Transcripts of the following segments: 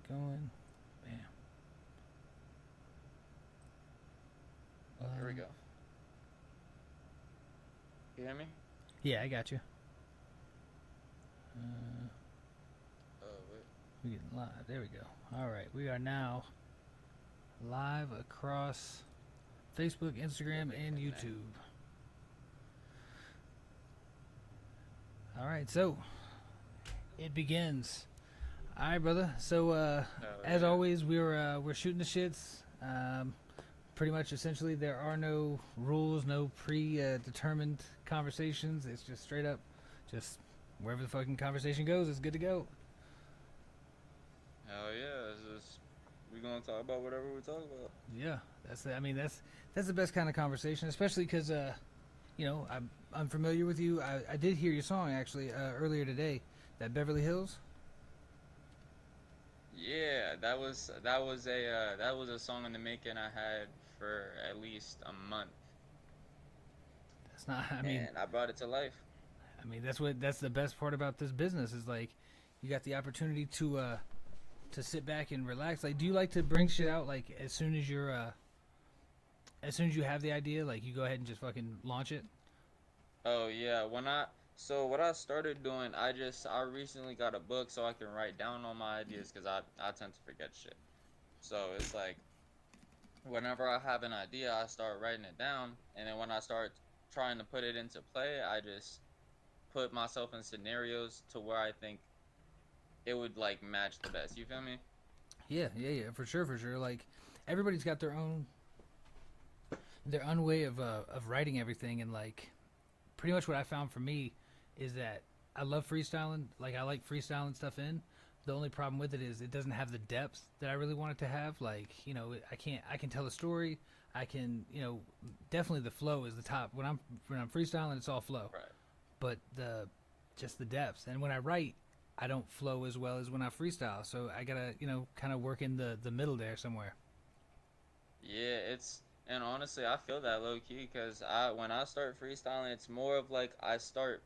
going. Bam. Here we go. You hear me? Yeah, I got you. Uh, Oh, wait. we getting live. There we go. All right, we are now live across Facebook, Instagram, and YouTube. All right, so it begins. All right, brother. So as Yeah. always, we're shooting the shits. Pretty much, essentially, there are no rules, no predetermined conversations. It's just straight up, just wherever the fucking conversation goes, it's good to go. Hell yeah. It's just, we gonna talk about whatever we talk about. Yeah, that's the best kind of conversation, especially because I'm familiar with you. I did hear your song actually earlier today, that Beverly Hills. Yeah, that was a song in the making I had for at least a month, That's not. I mean, and I brought it to life. that's the best part about this business is like, you got the opportunity to sit back and relax. Like, do you like to bring shit out like as soon as you have the idea, like you go ahead and just fucking launch it? Oh yeah, so what I started doing, I recently got a book so I can write down all my ideas because I tend to forget shit. So it's like whenever I have an idea, I start writing it down, and then when I start trying to put it into play, I just put myself in scenarios to where I think it would like match the best. You feel me? Yeah, yeah, yeah, for sure, for sure. Like, everybody's got their own way of writing everything, and like, pretty much what I found for me is that I love freestyling. Like, I like freestyling stuff in. The only problem with it is it doesn't have the depth that I really want it to have. Like, I can tell a story. I can, definitely the flow is the top. When I'm freestyling, it's all flow. Right. But just the depth. And when I write, I don't flow as well as when I freestyle. So I gotta, kind of work in the middle there somewhere. Yeah, and honestly, I feel that low key because I when I start freestyling, it's more of like I start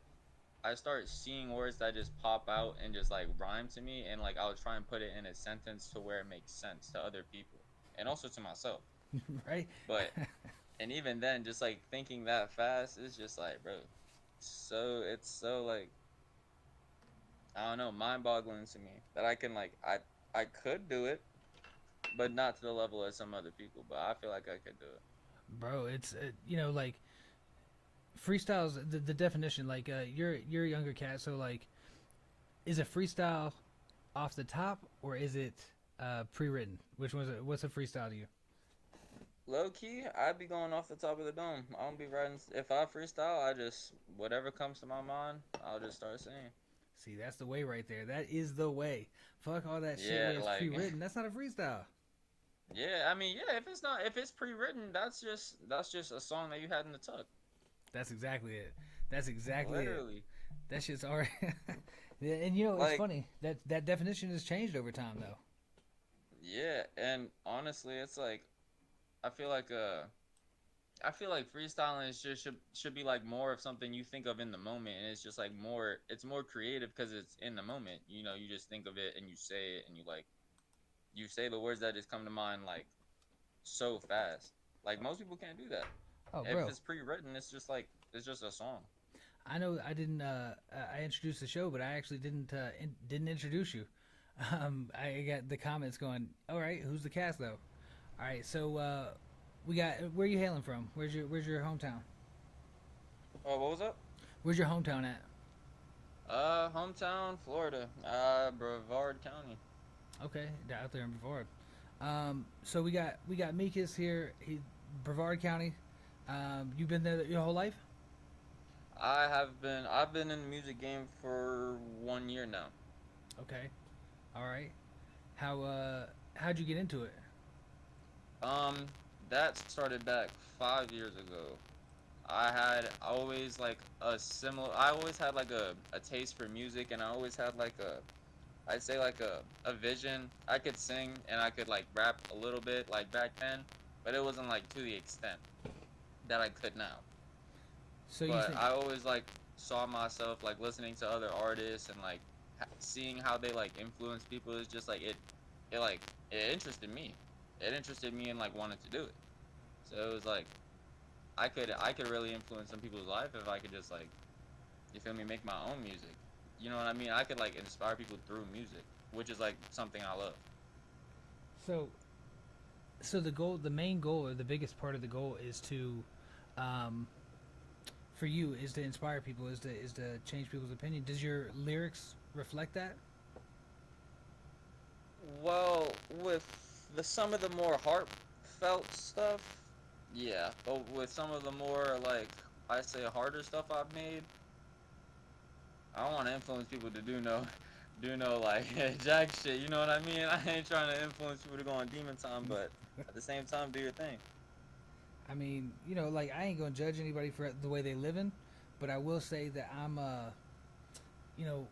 seeing words that just pop out and just like rhyme to me, and like I'll try and put it in a sentence to where it makes sense to other people and also to myself. Right? But and even then, just like thinking that fast is just like, bro, it's so like I don't know, mind-boggling to me that I can like I could do it, but not to the level of some other people. But I feel like I could do it. Bro, it's like freestyles. The definition, like, you're a younger cat, so like, is a freestyle off the top or is it pre-written? Which one's what's a freestyle to you? Low key, I'd be going off the top of the dome. I don't be writing. If I freestyle, I just whatever comes to my mind, I'll just start saying. See, that's the way right there. That is the way. Fuck all that shit where Yeah, it's like pre-written. That's not a freestyle. yeah. I mean, yeah. If it's pre-written, that's just a song that you had in the tuck. That's exactly it. That's exactly it. Literally. That shit's already. Yeah, and it's Like funny that definition has changed over time though. yeah, and honestly, it's like I feel like I feel like freestyling is just should be like more of something you think of in the moment, and it's just like it's more creative because it's in the moment. You know, you just think of it and you say it, and you say the words that just come to mind like so fast. Like most people can't do that. Oh, If bro. it's pre-written, it's just like it's just a song. I know I didn't. I introduced the show, but I actually didn't introduce you. I got the comments going. All right, who's the cast though? All right, so we got. Where are you hailing from? Where's your hometown? Oh, what was up? Where's your hometown at? Hometown, Florida. Brevard County. Okay, out there in Brevard. So we got Mekas here. Brevard County. You've been there your whole life? I've been in the music game for 1 year now. Okay. All right. How'd you get into it? Um, that started back 5 years ago. I had always like I always had like a taste for music, and I always had like I'd say like a vision. I could sing and I could like rap a little bit like back then, but it wasn't like to the extent that I could now. So you But think? I always like saw myself like listening to other artists and like seeing how they like influence people is just like it like it interested me. It interested me in like wanting to do it. So it was like I could really influence some people's life if I could just like, you feel me, make my own music. You know what I mean? I could like inspire people through music, which is like something I love. So, so the goal, the main goal, or the biggest part of the goal, is to, um, for you, is to inspire people, is to change people's opinion. Does your lyrics reflect that? Well, with the some of the more heartfelt stuff, yeah. But with some of the more like I say harder stuff I've made, I don't want to influence people to do no like jack shit. You know what I mean? I ain't trying to influence people to go on demon time, but at the same time, do your thing. I mean, like I ain't gonna judge anybody for the way they living, but I will say that you know,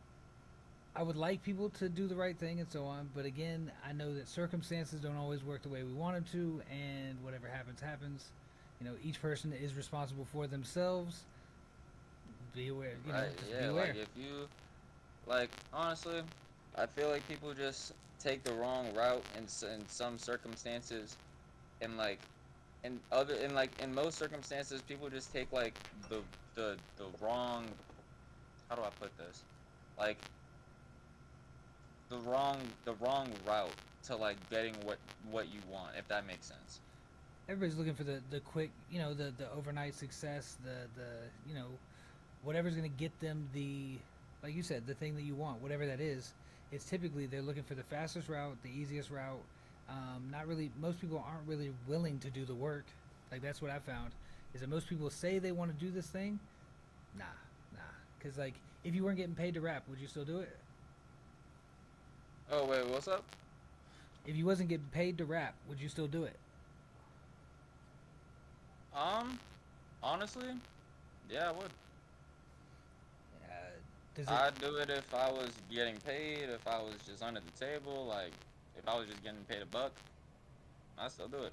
I would like people to do the right thing and so on. But again, I know that circumstances don't always work the way we want them to, and whatever happens, happens. Each person is responsible for themselves. Be aware, Right? just be Yeah. aware. Like if you like honestly, I feel like people just take the wrong route in some circumstances, and like in most circumstances, people just take like the the wrong, how do I put this, like the wrong route to like getting what you want, if that makes sense. Everybody's looking for the quick, the overnight success, the whatever's going to get them the, like you said, the thing that you want, whatever that is. It's typically they're looking for the fastest route, the easiest route. Not really. Most people aren't really willing to do the work. Like that's what I found is that most people say they want to do this thing. Nah, nah. Because like if you weren't getting paid to rap, would you still do it? Oh wait, what's up? If you wasn't getting paid to rap, would you still do it? Um, honestly, yeah, I would. Does it? I'd do it if I was getting paid, if I was just under the table, like if I was just getting paid a buck, I'd still do it.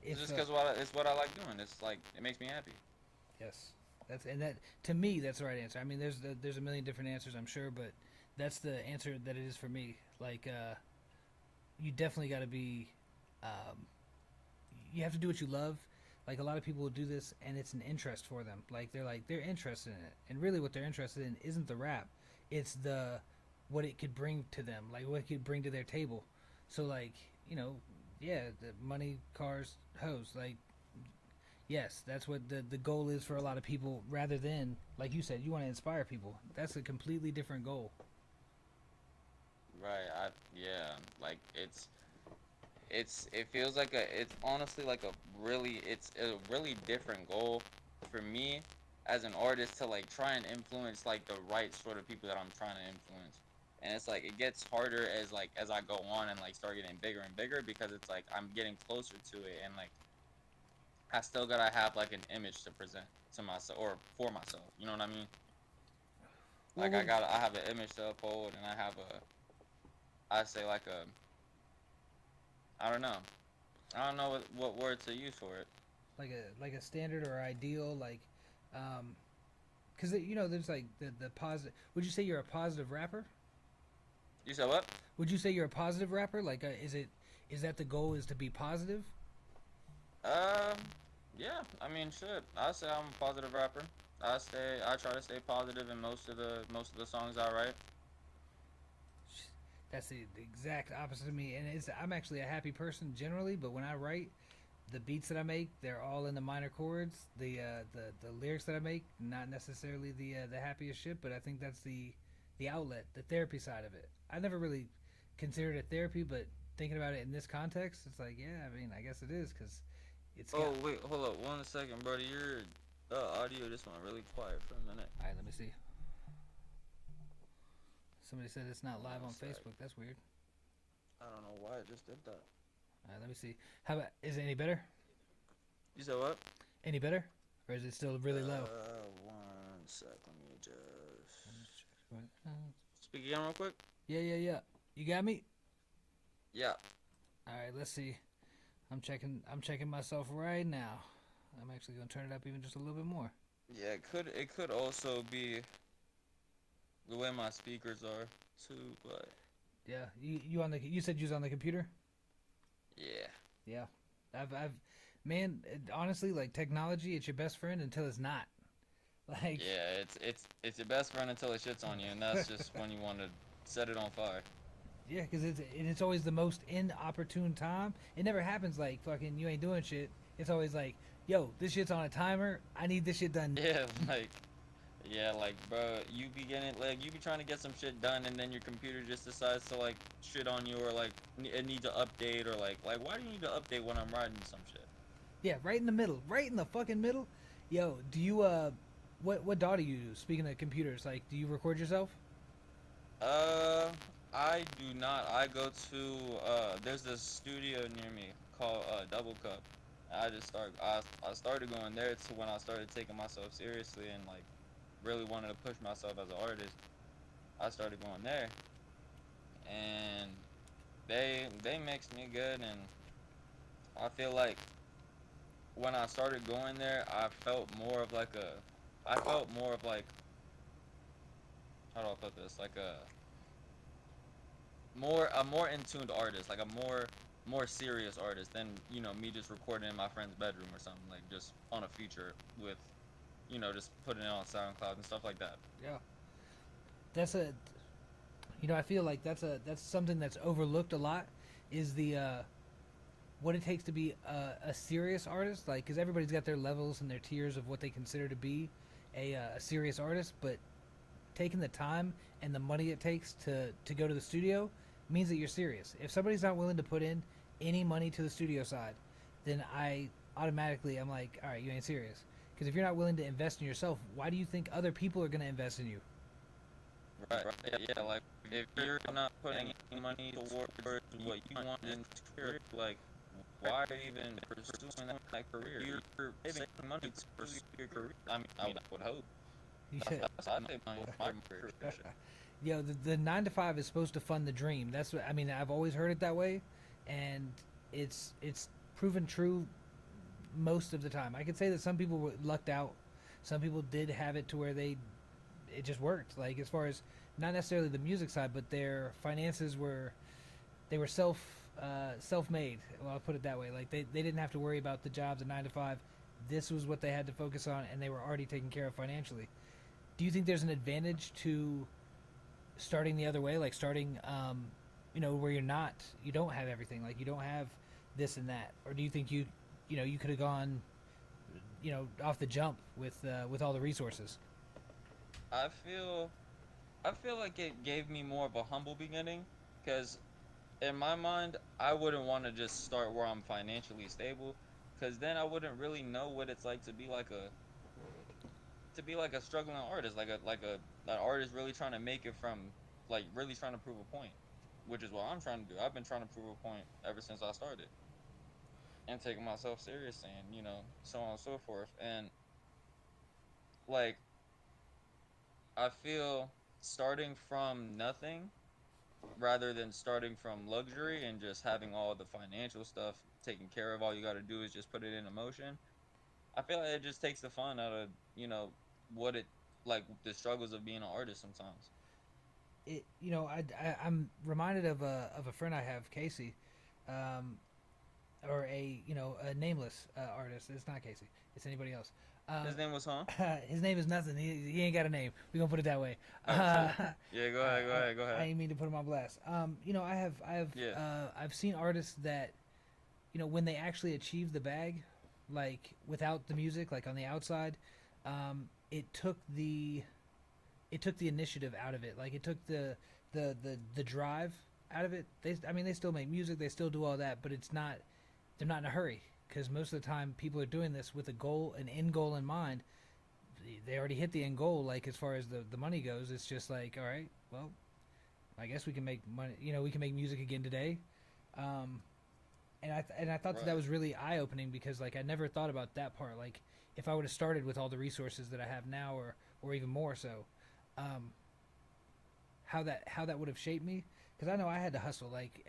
It's If just because it's what I like doing. It's like it makes me happy. yes, that to me that's the right answer. I mean, there's a million different answers, I'm sure, but that's the answer that it is for me. Like, you definitely got to be, um, you have to do what you love. Like a lot of people will do this, and it's an interest for them. They're interested in it, and really what they're interested in isn't the rap, it's the what it could bring to them, like what it could bring to their table. So like, you know, yeah, the money, cars, hoes, like yes, that's what the goal is for a lot of people. Rather than like you said, you want to inspire people. That's a completely different goal. Right. Yeah. Like it feels like it's honestly like it's a really different goal for me as an artist to like try and influence like the right sort of people that I'm trying to influence. And it's like it gets harder as like as I go on and like start getting bigger and bigger because it's like I'm getting closer to it, and like I still gotta have like an image to present to myself or for myself. You know what I mean? Well, Like I have an image to uphold, and I have I say like a, I don't know. I don't know what word to use for it. like a standard or ideal, like, because there's like the positive. Would you say you're a positive rapper? You said what? Would you say you're a positive rapper? Like, is that the goal? Is to be positive? Um, yeah. I mean, shit. I say I'm a positive rapper. I try to stay positive in most of the songs I write. That's the exact opposite of me. And I'm actually a happy person generally, but when I write, the beats that I make, they're all in the minor chords. The lyrics that I make, not necessarily the happiest shit, but I think that's the outlet, the therapy side of it. I never really considered it therapy, but thinking about it in this context, it's like, yeah, I mean, I guess it is because it's got. Oh wait, hold up 1 second, buddy. Your audio just went really quiet for a minute. All right, let me see. Somebody said it's not live on 1 sec. Facebook. That's weird. I don't know why it just did that. All right, let me see. How about, is it any better? You said what? Any better? Or is it still really low? 1 sec. Let me just speak again real quick. Yeah. You got me? Yeah. All right, let's see. I'm checking myself right now. I'm actually going to turn it up even just a little bit more. Yeah. It could also be the way my speakers are too, but Yeah, you said you was on the computer. Yeah. Yeah, I've man, honestly, like technology, it's your best friend until it's not. Like, Yeah, it's your best friend until it shits on you, and that's just when you want to set it on fire. yeah, because it's always the most inopportune time. It never happens like fucking you ain't doing shit. It's always like, yo, this shit's on a timer. I need this shit done. Yeah, like yeah, like bro, you be getting like you be trying to get some shit done, and then your computer just decides to like shit on you, or like it needs to update, or like why do you need to update when I'm writing some shit? Yeah, right in the middle, right in the fucking middle. Yo, do you what DAW do you use? Speaking of computers, like, do you record yourself? Uh, I do not. I go to there's this studio near me called Double Cup. I started going there to when I started taking myself seriously and like really wanted to push myself as an artist. I started going there, and they mixed me good, and I feel like when I started going there, I felt more of like, how do I put this? Like a more in tuned artist, like a more serious artist than me just recording in my friend's bedroom or something, like just on a feature with just putting it on SoundCloud and stuff like that. Yeah, that's a I feel like that's something that's overlooked a lot is the what it takes to be a serious artist. Like, because everybody's got their levels and their tiers of what they consider to be a serious artist, but taking the time and the money it takes to go to the studio means that you're serious. If somebody's not willing to put in any money to the studio side, then I'm like, all right, you ain't serious. Because if you're not willing to invest in yourself, why do you think other people are going to invest in you? Right. Yeah. Like if you're not putting any money towards what you want in career, like why are you even pursuing that career? You're saving money to pursue your career. I would hope. Yeah. That's I think my career. Yo, the 9 to 5 is supposed to fund the dream. That's what I mean. I've always heard it that way, and it's proven true most of the time. I could say that some people were lucked out. Some people did have it to where it just worked. Like, as far as not necessarily the music side, but their finances were they were self made. Well, I'll put it that way. Like, they didn't have to worry about the jobs at 9 to 5. This was what they had to focus on, and they were already taken care of financially. Do you think there's an advantage to starting the other way, like starting, where you don't have everything, like you don't have this and that, or do you think you could have gone, off the jump with all the resources? I feel I feel like it gave me more of a humble beginning, because in my mind I wouldn't want to just start where I'm financially stable, because then I wouldn't really know what it's like to be like a struggling artist, like a an artist really trying to make it from like really trying to prove a point, which is what I'm trying to do. I've been trying to prove a point ever since I started and taking myself seriously, and so on and so forth. And like I feel starting from nothing rather than starting from luxury and just having all the financial stuff taken care of, all you got to do is just put it into motion. I feel like it just takes the fun out of what it like the struggles of being an artist sometimes. I'm reminded of a friend I have, Casey, um, or a nameless artist. It's not Casey. It's anybody else. His name was His name is nothing. He ain't got a name. We gonna put it that way. Yeah, go ahead, go I ahead. didn't mean to put him on blast. Yeah. I've seen artists that, when they actually achieve the bag, like without the music, like on the outside, it took the initiative out of it. Like, it took the drive out of it. They still make music, they still do all that, but they're not in a hurry, because most of the time people are doing this with an end goal in mind. They already hit the end goal. Like, as far as the money goes, it's just like, all right, well, I guess we can make money. We can make music again today. And I thought Right. that was really eye opening, because like I never thought about that part. Like, if I would have started with all the resources that I have now, or even more so, how that would have shaped me. Because I know I had to hustle. Like,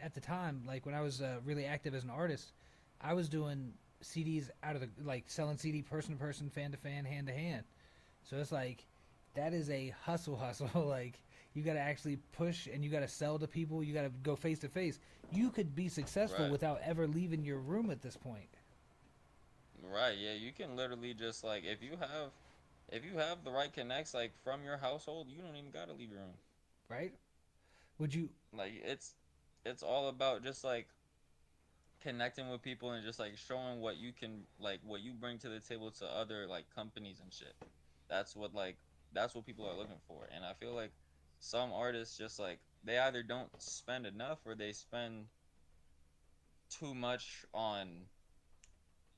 at the time, like when I was really active as an artist, I was doing CDs out of the, like, selling CD person to person, fan to fan, hand to hand. So it's like, that is a hustle. Like, You got to actually push, and you got to sell to people. You got to go face to face. You could be successful Right. without ever leaving your room at this point, Right, yeah, you can literally just like if you have the right connects like from your household, you don't even gotta leave your room. right? Would you? Like it's all about just like connecting with people and just like showing what you can like what you bring to the table to other like companies and shit. That's what like that's what people are looking for. And I feel like some artists just like they either don't spend enough or they spend too much on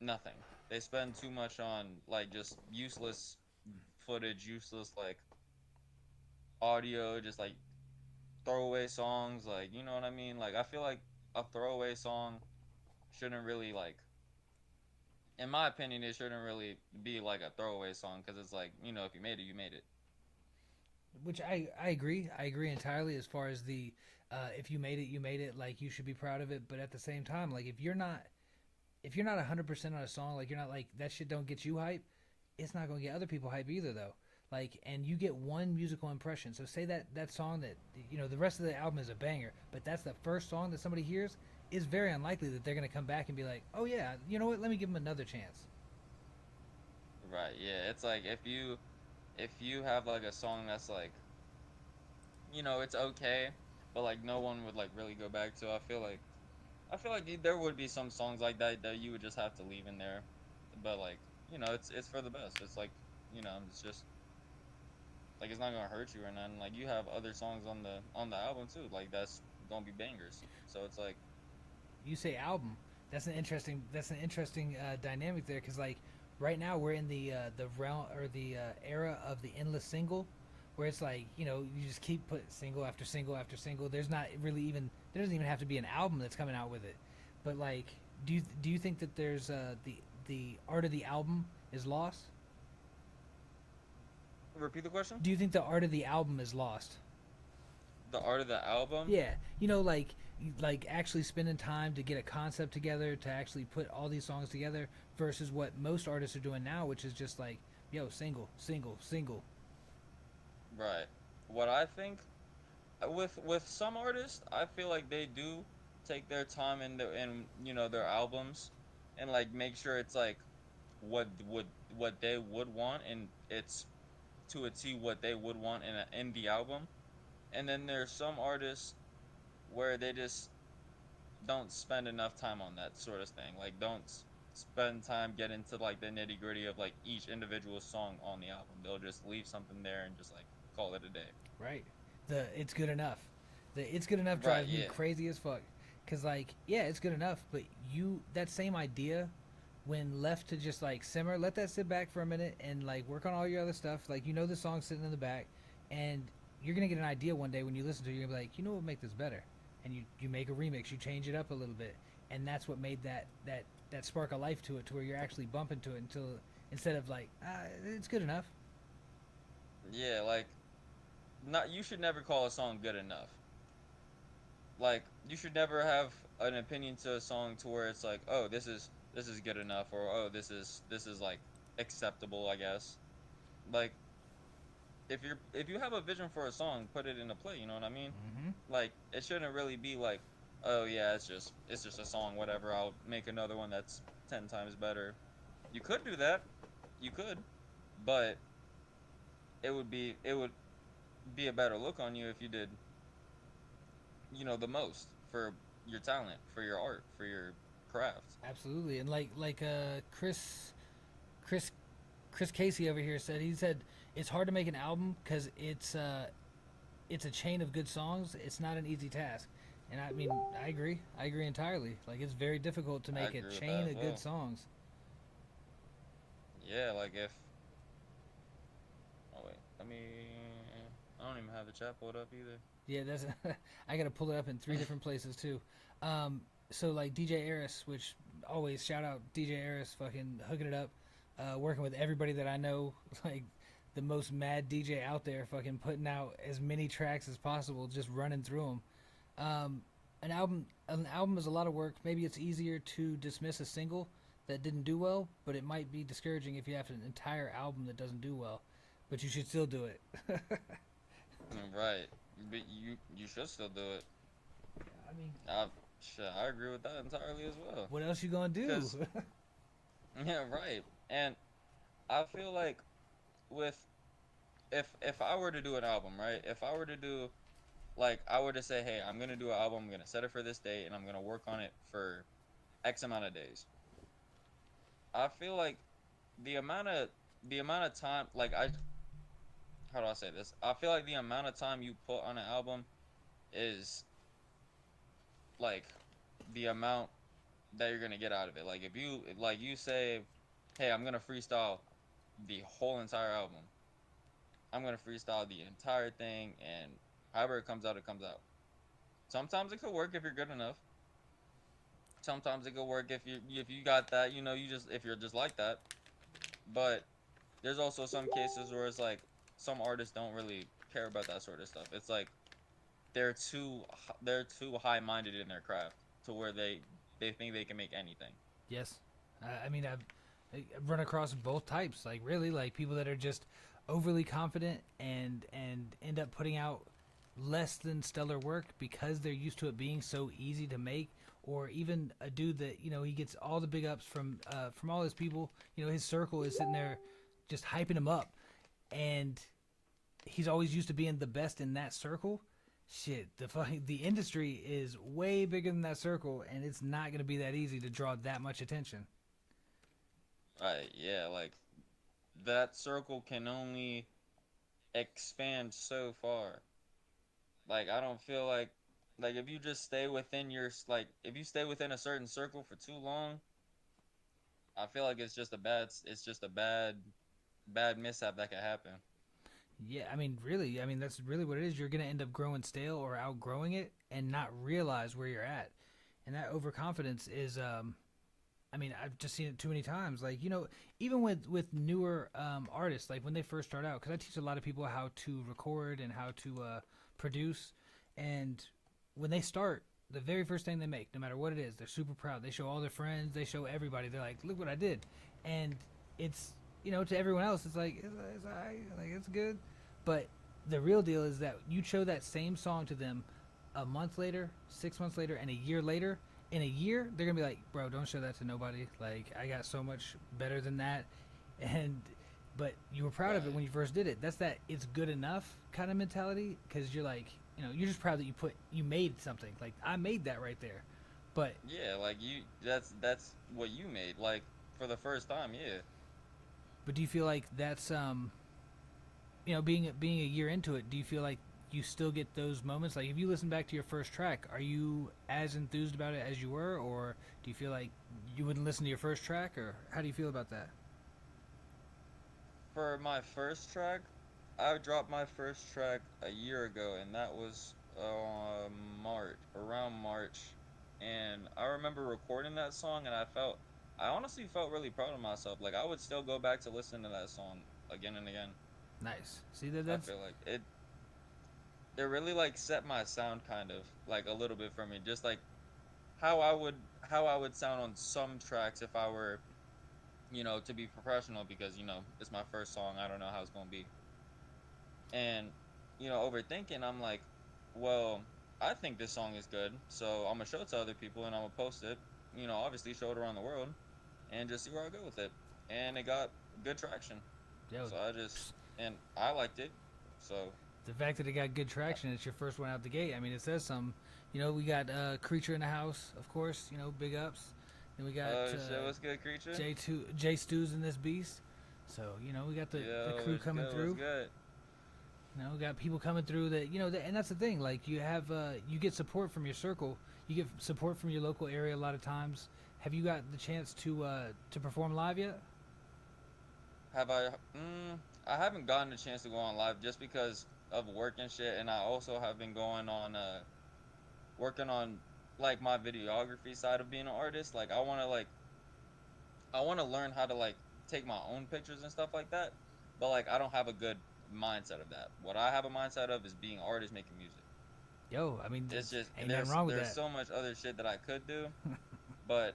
nothing. They spend too much on like just useless footage, useless like audio, just like throwaway songs, like you know what I mean? Like I feel like a throwaway song shouldn't really like in my opinion it shouldn't really be like a throwaway song because it's like, you know, if you made it, you made it. Which I agree. I agree entirely as far as the if you made it, you made it. Like you should be proud of it. But at the same time, like if you're not 100% on a song, like you're not like that shit don't get you hype. It's not gonna get other people hype either though. Like and you get one musical impression. So say that song that you know the rest of the album is a banger, but that's the first song that somebody hears. Is very unlikely that they're gonna come back and be like, oh yeah, you know what? Let me give them another chance. Right, yeah. It's like if you have like a song that's like, you know, it's okay, but like no one would like really go back to. I feel like there would be some songs like that that you would just have to leave in there. But like, you know, it's for the best. It's like, you know, it's just like it's not gonna hurt you or nothing. Like you have other songs on the album too. Like that's gonna be bangers. So it's like, You say album. That's an interesting dynamic there because like right now we're in the realm or the era of the endless single, where it's like you know you just keep put single after single after single. There's not really even there doesn't even have to be an album that's coming out with it, but like do you think that there's the art of the album is lost? repeat the question. Do you think the art of the album is lost? The art of the album. Yeah, you know, like actually spending time to get a concept together to actually put all these songs together versus what most artists are doing now, which is just like, yo, single, single, single. Right. What I think with some artists, I feel like they do take their time in you know their albums, and like make sure it's like what would what they would want, and it's to a T what they would want in the album. And then there's some artists where they just don't spend enough time on that sort of thing. Like don't spend time getting into like the nitty gritty of like each individual song on the album. They'll just leave something there and just like call it a day. Right. The it's good enough. The it's good enough Right. drives me Yeah. crazy as fuck. Cause like, yeah, it's good enough, but you that same idea when left to just like simmer, let that sit back for a minute and like work on all your other stuff. Like you know the song's sitting in the back and you're gonna get an idea one day when you listen to it, you're gonna be like, you know what would make this better? And you make a remix, you change it up a little bit. And that's what made that spark of life to it to where you're actually bumping to it until instead of like, it's good enough. Yeah. Like not you should never call a song good enough. Like you should never have an opinion to a song to where it's like, oh, this is good enough, or oh, this is like acceptable, I guess. Like if you have a vision for a song, put it into play. You know what I mean? Mm-hmm. Like it shouldn't really be like, oh yeah, it's just a song, whatever. I'll make another one that's 10 times better. You could do that, you could, but it would be a better look on you if you did, you know, the most for your talent, for your art, for your craft. Absolutely, and Chris Chris Casey over here said he said it's hard to make an album because it's a chain of good songs. It's not an easy task, and I mean I agree entirely. Like it's very difficult to I make a agree with chain that of as good well. songs. Yeah, like if oh wait, I don't even have the chat pulled up either. Yeah, that's I gotta pull it up in three different places too. So like DJ Eris, which always shout out DJ Eris, fucking hooking it up, working with everybody that I know, like the most mad DJ out there, fucking putting out as many tracks as possible, just running through them. An album is a lot of work. Maybe it's easier to dismiss a single that didn't do well, but it might be discouraging if you have an entire album that doesn't do well. But you should still do it. Right. But you should still do it. I mean, I shit, I agree with that entirely as well. what else you gonna do? Cause yeah, right. And I feel like with if I were to do an album, right? If I were to do like I were to say, hey, I'm gonna do an album, I'm gonna set it for this date, and I'm gonna work on it for X amount of days. I feel like the amount of the amount of time, like I how do I say this? I feel like the amount of time you put on an album is like the amount that you're gonna get out of it. Like if you like you say, hey, I'm gonna freestyle the whole entire album. I'm gonna freestyle the entire thing, and however it comes out, it comes out. Sometimes it could work if you're good enough. Sometimes it could work if you got that, you just if you're just like that. But there's also some cases where it's like some artists don't really care about that sort of stuff. It's like they're too high-minded in their craft to where they think they can make anything. Yes, I mean I've run across both types. Like really, like people that are just overly confident and end up putting out less than stellar work because they're used to it being so easy to make. Or even a dude that he gets all the big ups from all his people. His circle is sitting there just hyping him up, and he's always used to being the best in that circle. Shit, the industry is way bigger than that circle, and it's not gonna be that easy to draw that much attention. Right? Yeah, like that circle can only expand so far. Like I don't feel like if you just stay within if you stay within a certain circle for too long, I feel like it's just a bad mishap that could happen. Yeah, I mean, really, I mean that's really what it is. You're gonna end up growing stale or outgrowing it, and not realize where you're at. And that overconfidence is, I mean, I've just seen it too many times. Like even with newer artists, like when they first start out, because I teach a lot of people how to record and how to produce, and when they start, the very first thing they make, no matter what it is, they're super proud. They show all their friends, they show everybody. They're like, "Look what I did," and it's to everyone else, it's like it's alright, like it's good, but the real deal is that you show that same song to them a month later, 6 months later, and a year later. In a year, they're gonna be like, "Bro, don't show that to nobody. Like, I got so much better than that," and but you were proud of it Right. when you first did it. That's that it's good enough kind of mentality because you're like, you're just proud that you made something. Like I made that right there, but Yeah, like that's what you made like for the first time. Yeah. do you feel like that's being a year into it? Do you feel like you still get those moments? Like if you listen back to your first track, are you as enthused about it as you were, or do you feel like you wouldn't listen to your first track, or how do you feel about that? For my first track, I dropped my first track a year ago, and that was around March. And I remember recording that song, and I honestly felt really proud of myself. Like I would still go back to listen to that song again and again. Nice. See that I that's feel like it really like set my sound kind of like a little bit for me, just like how how I would sound on some tracks if I were to be professional because it's my first song. I don't know how it's gonna be. And overthinking, I'm like, well, I think this song is good, so I'm gonna show it to other people and I'm gonna post it. Obviously show it around the world and just see where I go with it. And it got good traction, yo, so and I liked it. So the fact that it got good traction. It's your first one out the gate. I mean, it says something. We got Creature in the house, of course. Big ups. Then we got shit, what's good, creature? J Stews in this beast. So we got the Yo, crew what's coming good? through. What's good? We got people coming through that and that's the thing. Like you have you get support from your circle. You get support from your local area a lot of times. Have you got the chance to perform live yet? Have I? I haven't gotten a chance to go on live just because of work and shit, and I also have been going on working on like my videography side of being an artist. Like I want to learn how to like take my own pictures and stuff like that. But like I don't have a good mindset of that. What I have a mindset of is being an artist making music. Yo, I mean, It's just ain't nothing wrong with there's that. so much other shit that I could do, but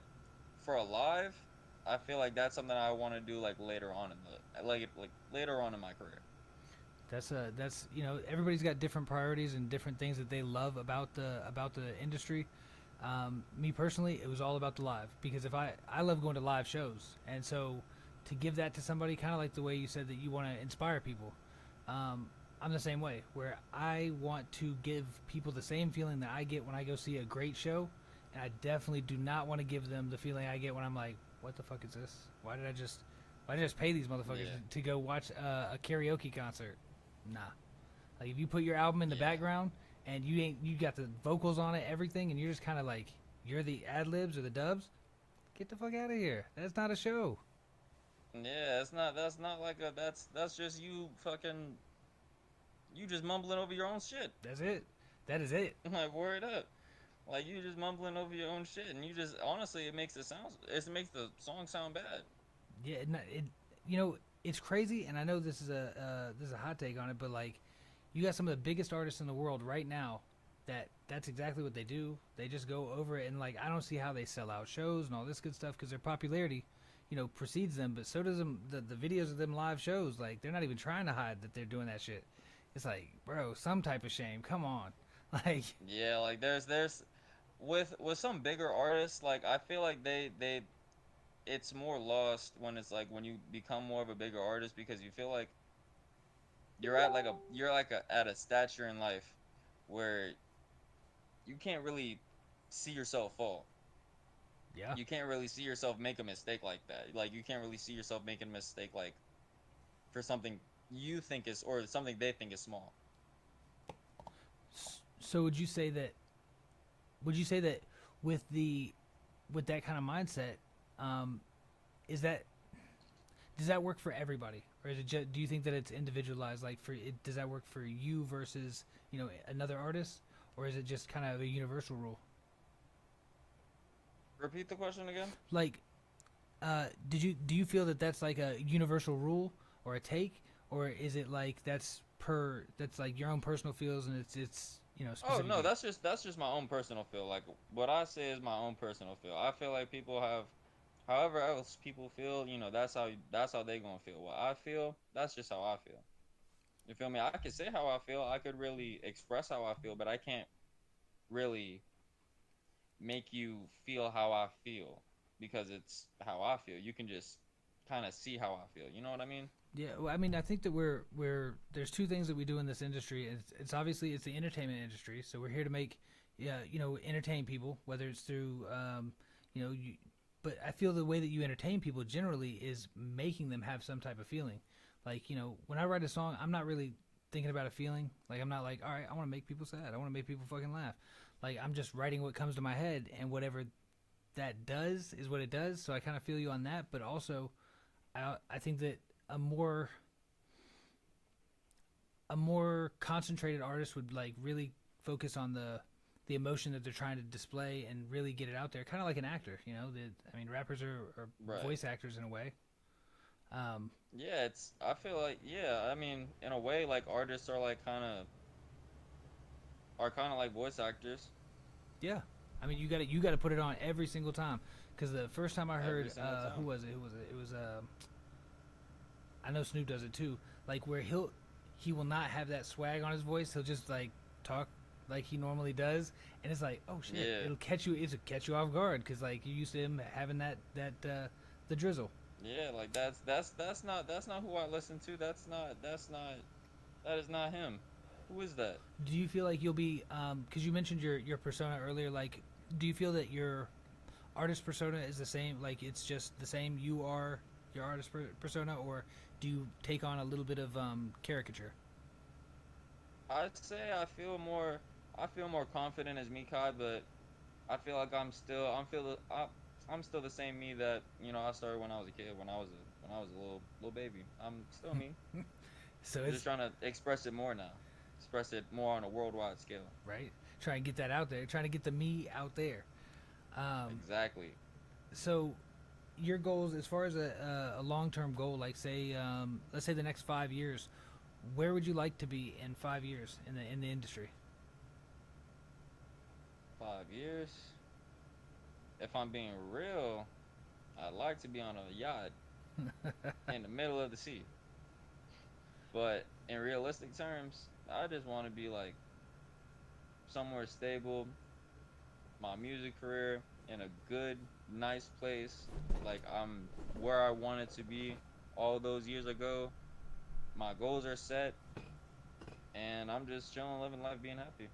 for a live, I feel like that's something I want to do like later on in the like later on in my career. That's everybody's got different priorities and different things that they love about the industry. Me personally, it was all about the live, because if I love going to live shows, and so to give that to somebody, kind of like the way you said that you want to inspire people. I'm the same way, where I want to give people the same feeling that I get when I go see a great show, and I definitely do not want to give them the feeling I get when I'm like, what the fuck is this? Why did I just pay these motherfuckers Yeah. to go watch a karaoke concert? Nah. Like, if you put your album in the Yeah. background and you got the vocals on it, everything, and you're just kind of like, you're the ad libs or the dubs, get the fuck out of here. That's not a show. Yeah, that's not like a that's just you fucking you just mumbling over your own shit. That's it. That is it. Like, word up. Like, you just mumbling over your own shit, and you just honestly it makes the song sound bad. Yeah, it's crazy, and I know this is a hot take on it, but like, you got some of the biggest artists in the world right now that's exactly what they do. They just go over it, and like, I don't see how they sell out shows and all this good stuff, because their popularity, precedes them. But so does the videos of them live shows. Like, they're not even trying to hide that they're doing that shit. It's like, bro, some type of shame. Come on, like, Yeah, like there's with some bigger artists, like I feel like they it's more lost when it's like when you become more of a bigger artist, because you feel like you're at a stature in life where you can't really see yourself fall. yeah. You can't really see yourself make a mistake like that. Like, you can't really see yourself making a mistake like for something you think is, or something they think is small. So would you say that with that kind of mindset, um, is that does that work for everybody, or is it just, do you think that it's individualized? Like, does that work for you versus another artist, or is it just kind of a universal rule? Repeat the question again. Like, do you feel that that's like a universal rule or a take, or is it like that's like your own personal feels, and it's Oh specific to no, you? that's just my own personal feel. Like, what I say is my own personal feel. I feel like people have, however else people feel, that's how they gonna feel. What I feel, that's just how I feel. You feel me? I could say how I feel. I could really express how I feel, but I can't really make you feel how I feel, because it's how I feel. You can just kind of see how I feel. You know what I mean? Yeah, well, I mean, I think that we're there's two things that we do in this industry. It's obviously it's the entertainment industry, so we're here to make, yeah, entertain people, whether it's through, you. But I feel the way that you entertain people generally is making them have some type of feeling. Like, when I write a song, I'm not really thinking about a feeling. Like, I'm not like, all right, I want to make people sad. I want to make people fucking laugh. Like, I'm just writing what comes to my head, and whatever that does is what it does. So I kind of feel you on that, but also, I think that a more a more concentrated artist would like really focus on the emotion that they're trying to display and really get it out there, kind of like an actor. I mean, rappers are Right. voice actors in a way. um, Yeah, I feel like, yeah, I mean, in a way, like, artists are like kind of like voice actors yeah, I mean, you got to put it on every single time, because the first time I every heard, single who time. was it, it was I know Snoop does it too, like, where he will not have that swag on his voice. He'll just like talk like he normally does, and it's like, oh shit, Yeah. it'll catch you off guard, because like you used to him having the drizzle. Yeah, like that's not who I listen to. That is not him. Who is that? Do you feel like you'll be, because you mentioned your persona earlier, like, do you feel that your artist persona is the same, like it's just the same, you are your artist persona, or do you take on a little bit of caricature? I'd say I feel more confident as Mikai, but I feel like I'm still the same me that I started when I was a kid, when I was a little baby. I'm still me. So I'm just it's trying to express it more now. Express it more on a worldwide scale. right, trying to get that out there, trying to get the me out there. um, Exactly. so your goals, as far as a long-term goal, like, say, let's say the next 5 years, where would you like to be in 5 years in the industry? 5 years. If I'm being real, I'd like to be on a yacht in the middle of the sea. But in realistic terms, I just want to be like somewhere stable, my music career in a good, nice place. Like I'm where I wanted to be all those years ago. My goals are set, and I'm just chilling, living life, being happy.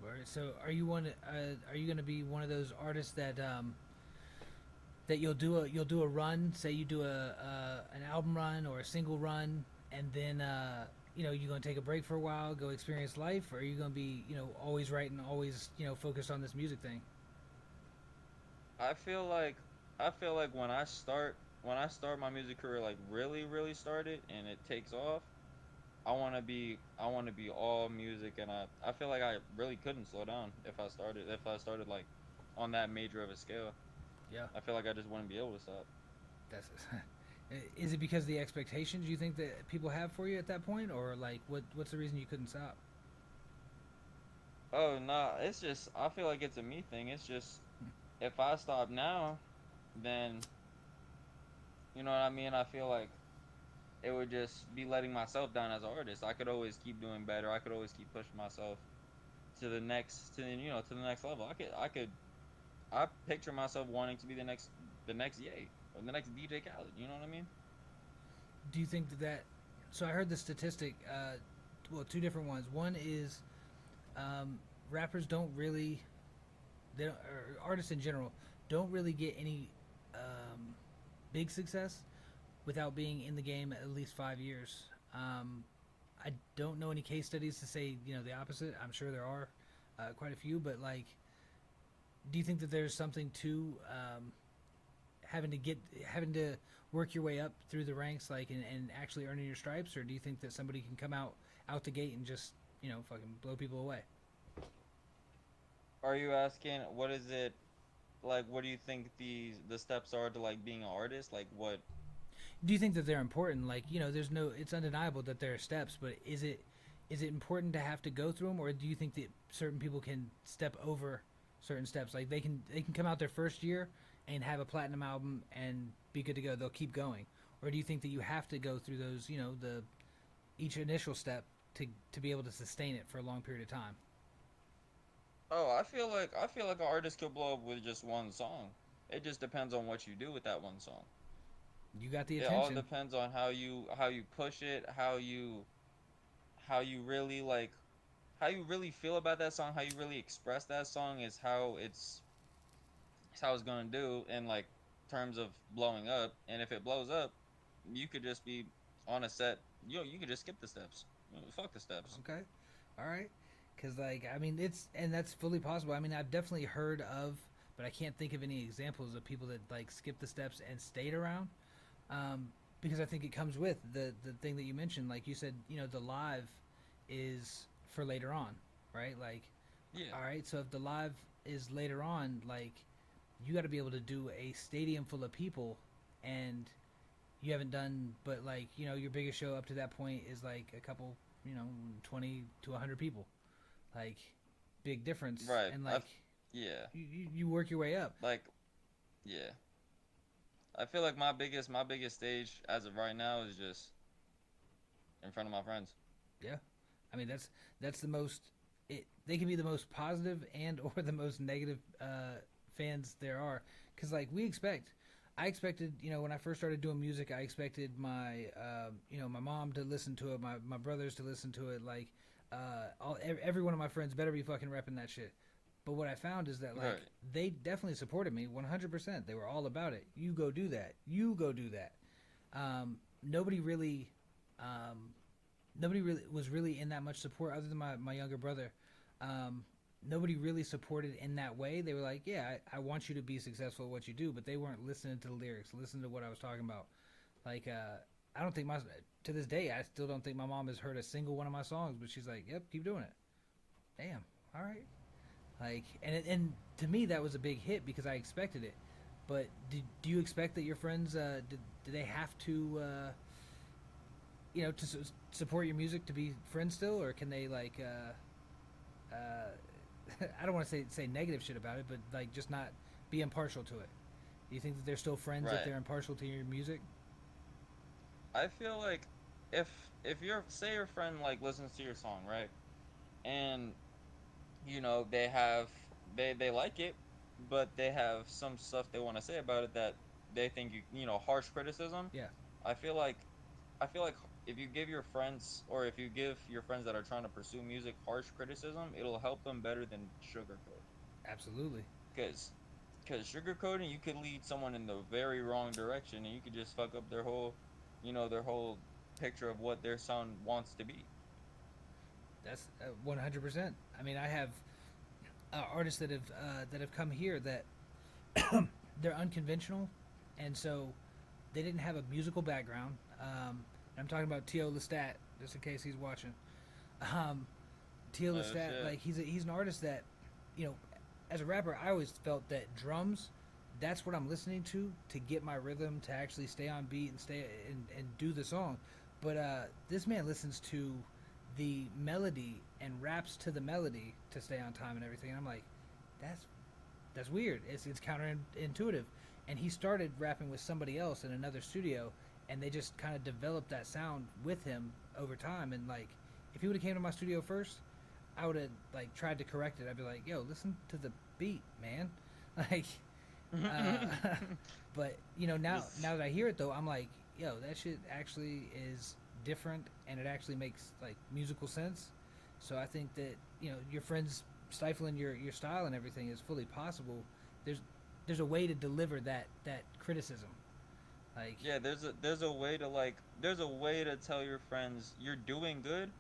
Word. So are you one? Are you gonna be one of those artists that that you'll do a run? Say you do a an album run or a single run, and then you know you're gonna take a break for a while, go experience life, or are you gonna be always writing, always focused on this music thing? I feel like I feel like when I start my music career, like really start it and it takes off, I want to be all music, and I feel like I really couldn't slow down if I started like on that major of a scale. Yeah, I feel like I just wouldn't be able to stop. that's. Is it because of the expectations you think that people have for you at that point, or like what's the reason you couldn't stop? Oh nah, it's just I feel like it's a me thing. It's just if I stop now, then you know what I mean. I feel like it would just be letting myself down as an artist. I could always keep doing better. I could always keep pushing myself to the next to the next level. I picture myself wanting to be the next Ye or the next DJ Khaled. You know what I mean? Do you think that? So I heard the statistic. Well, two different ones. One is um, rappers don't really, or artists in general don't really get any um, big success without being in the game at least 5 years. I don't know any case studies to say the opposite. I'm sure there are quite a few, but like, do you think that there's something to having to work your way up through the ranks, like and actually earning your stripes, or do you think that somebody can come out the gate and just fucking blow people away? Are you asking what is it like? What do you think the steps are to like being an artist? Like what? Do you think that they're important? Like, there's no, it's undeniable that there are steps, but is it important to have to go through them, or do you think that certain people can step over certain steps? Like they can come out their first year and have a platinum album and be good to go. They'll keep going, or do you think that you have to go through those, the each initial step to be able to sustain it for a long period of time? Oh, I feel like an artist could blow up with just one song. It just depends on what you do with that one song. You got the It all attention. depends on how you push it, how you really like how you really feel about that song, how you really express that song is how it's gonna do in like terms of blowing up. And if it blows up, you could just be on a set. You could just skip the steps. Fuck the steps. Okay, all right. Because like I mean it's and that's fully possible. I mean I've definitely heard of, but I can't think of any examples of people that like skipped the steps and stayed around. um, because I think it comes with the thing that you mentioned. Like you said, the live is for later on, right? Like, Yeah. all right, so if the live is later on, like, you got to be able to do a stadium full of people, and you haven't done, but like, your biggest show up to that point is like a couple, 20 to 100 people, like, big difference, Right. and like, Yeah. you work your way up. Like yeah. I feel like my biggest stage as of right now is just in front of my friends. Yeah, I mean that's the most. They can be the most positive and or the most negative fans there are, because like I expected when I first started doing music, I expected my my mom to listen to it, my brothers to listen to it, like every one of my friends better be fucking repping that shit. But what I found is that like Right. they definitely supported me 100%. They were all about it. You go do that. You go do that. Nobody really um, nobody really was really in that much support other than my younger brother. Nobody really supported in that way. They were like, yeah, I want you to be successful at what you do, but they weren't listening to the lyrics, listening to what I was talking about. Like, I don't think to this day, I still don't think my mom has heard a single one of my songs, but she's like, yep, keep doing it. Damn, all right. Like, and to me, that was a big hit because I expected it. But do you expect that your friends, do they have to, to support your music to be friends still, or can they like, I don't want to say negative shit about it, but like just not be impartial to it? Do you think that they're still friends if Right. they're impartial to your music? I feel like if if you're say your friend like listens to your song, right? And they have they like it, but they have some stuff they want to say about it that they think harsh criticism. Yeah, I feel like I feel like if you give your friends or if you give your friends that are trying to pursue music harsh criticism, it'll help them better than sugarcoat. absolutely. Cause because sugarcoating, you could lead someone in the very wrong direction, and you could just fuck up their whole picture of what their sound wants to be. That's 100%. I mean, I have artists that have come here that they're unconventional, and so they didn't have a musical background. I'm talking about T.O. Lestat, just in case he's watching. Um, T.O. Oh Lestat, shit. like he's an artist that, you know, as a rapper, I always felt that drums, that's what I'm listening to get my rhythm to actually stay on beat and stay and do the song. But this man listens to the melody and raps to the melody to stay on time and everything. And I'm like, that's that's weird. It's counterintuitive. And he started rapping with somebody else in another studio, and they just kind of developed that sound with him over time. And like, if he would have came to my studio first, I would have like tried to correct it. I'd be like, "Yo, listen to the beat, man." Like, but now that I hear it though, I'm like, "Yo, that shit actually is different, and it actually makes like musical sense." So I think that your friends stifling your style and everything is fully possible. There's there's a way to deliver that criticism. Like, Yeah, there's a way to tell your friends you're doing good,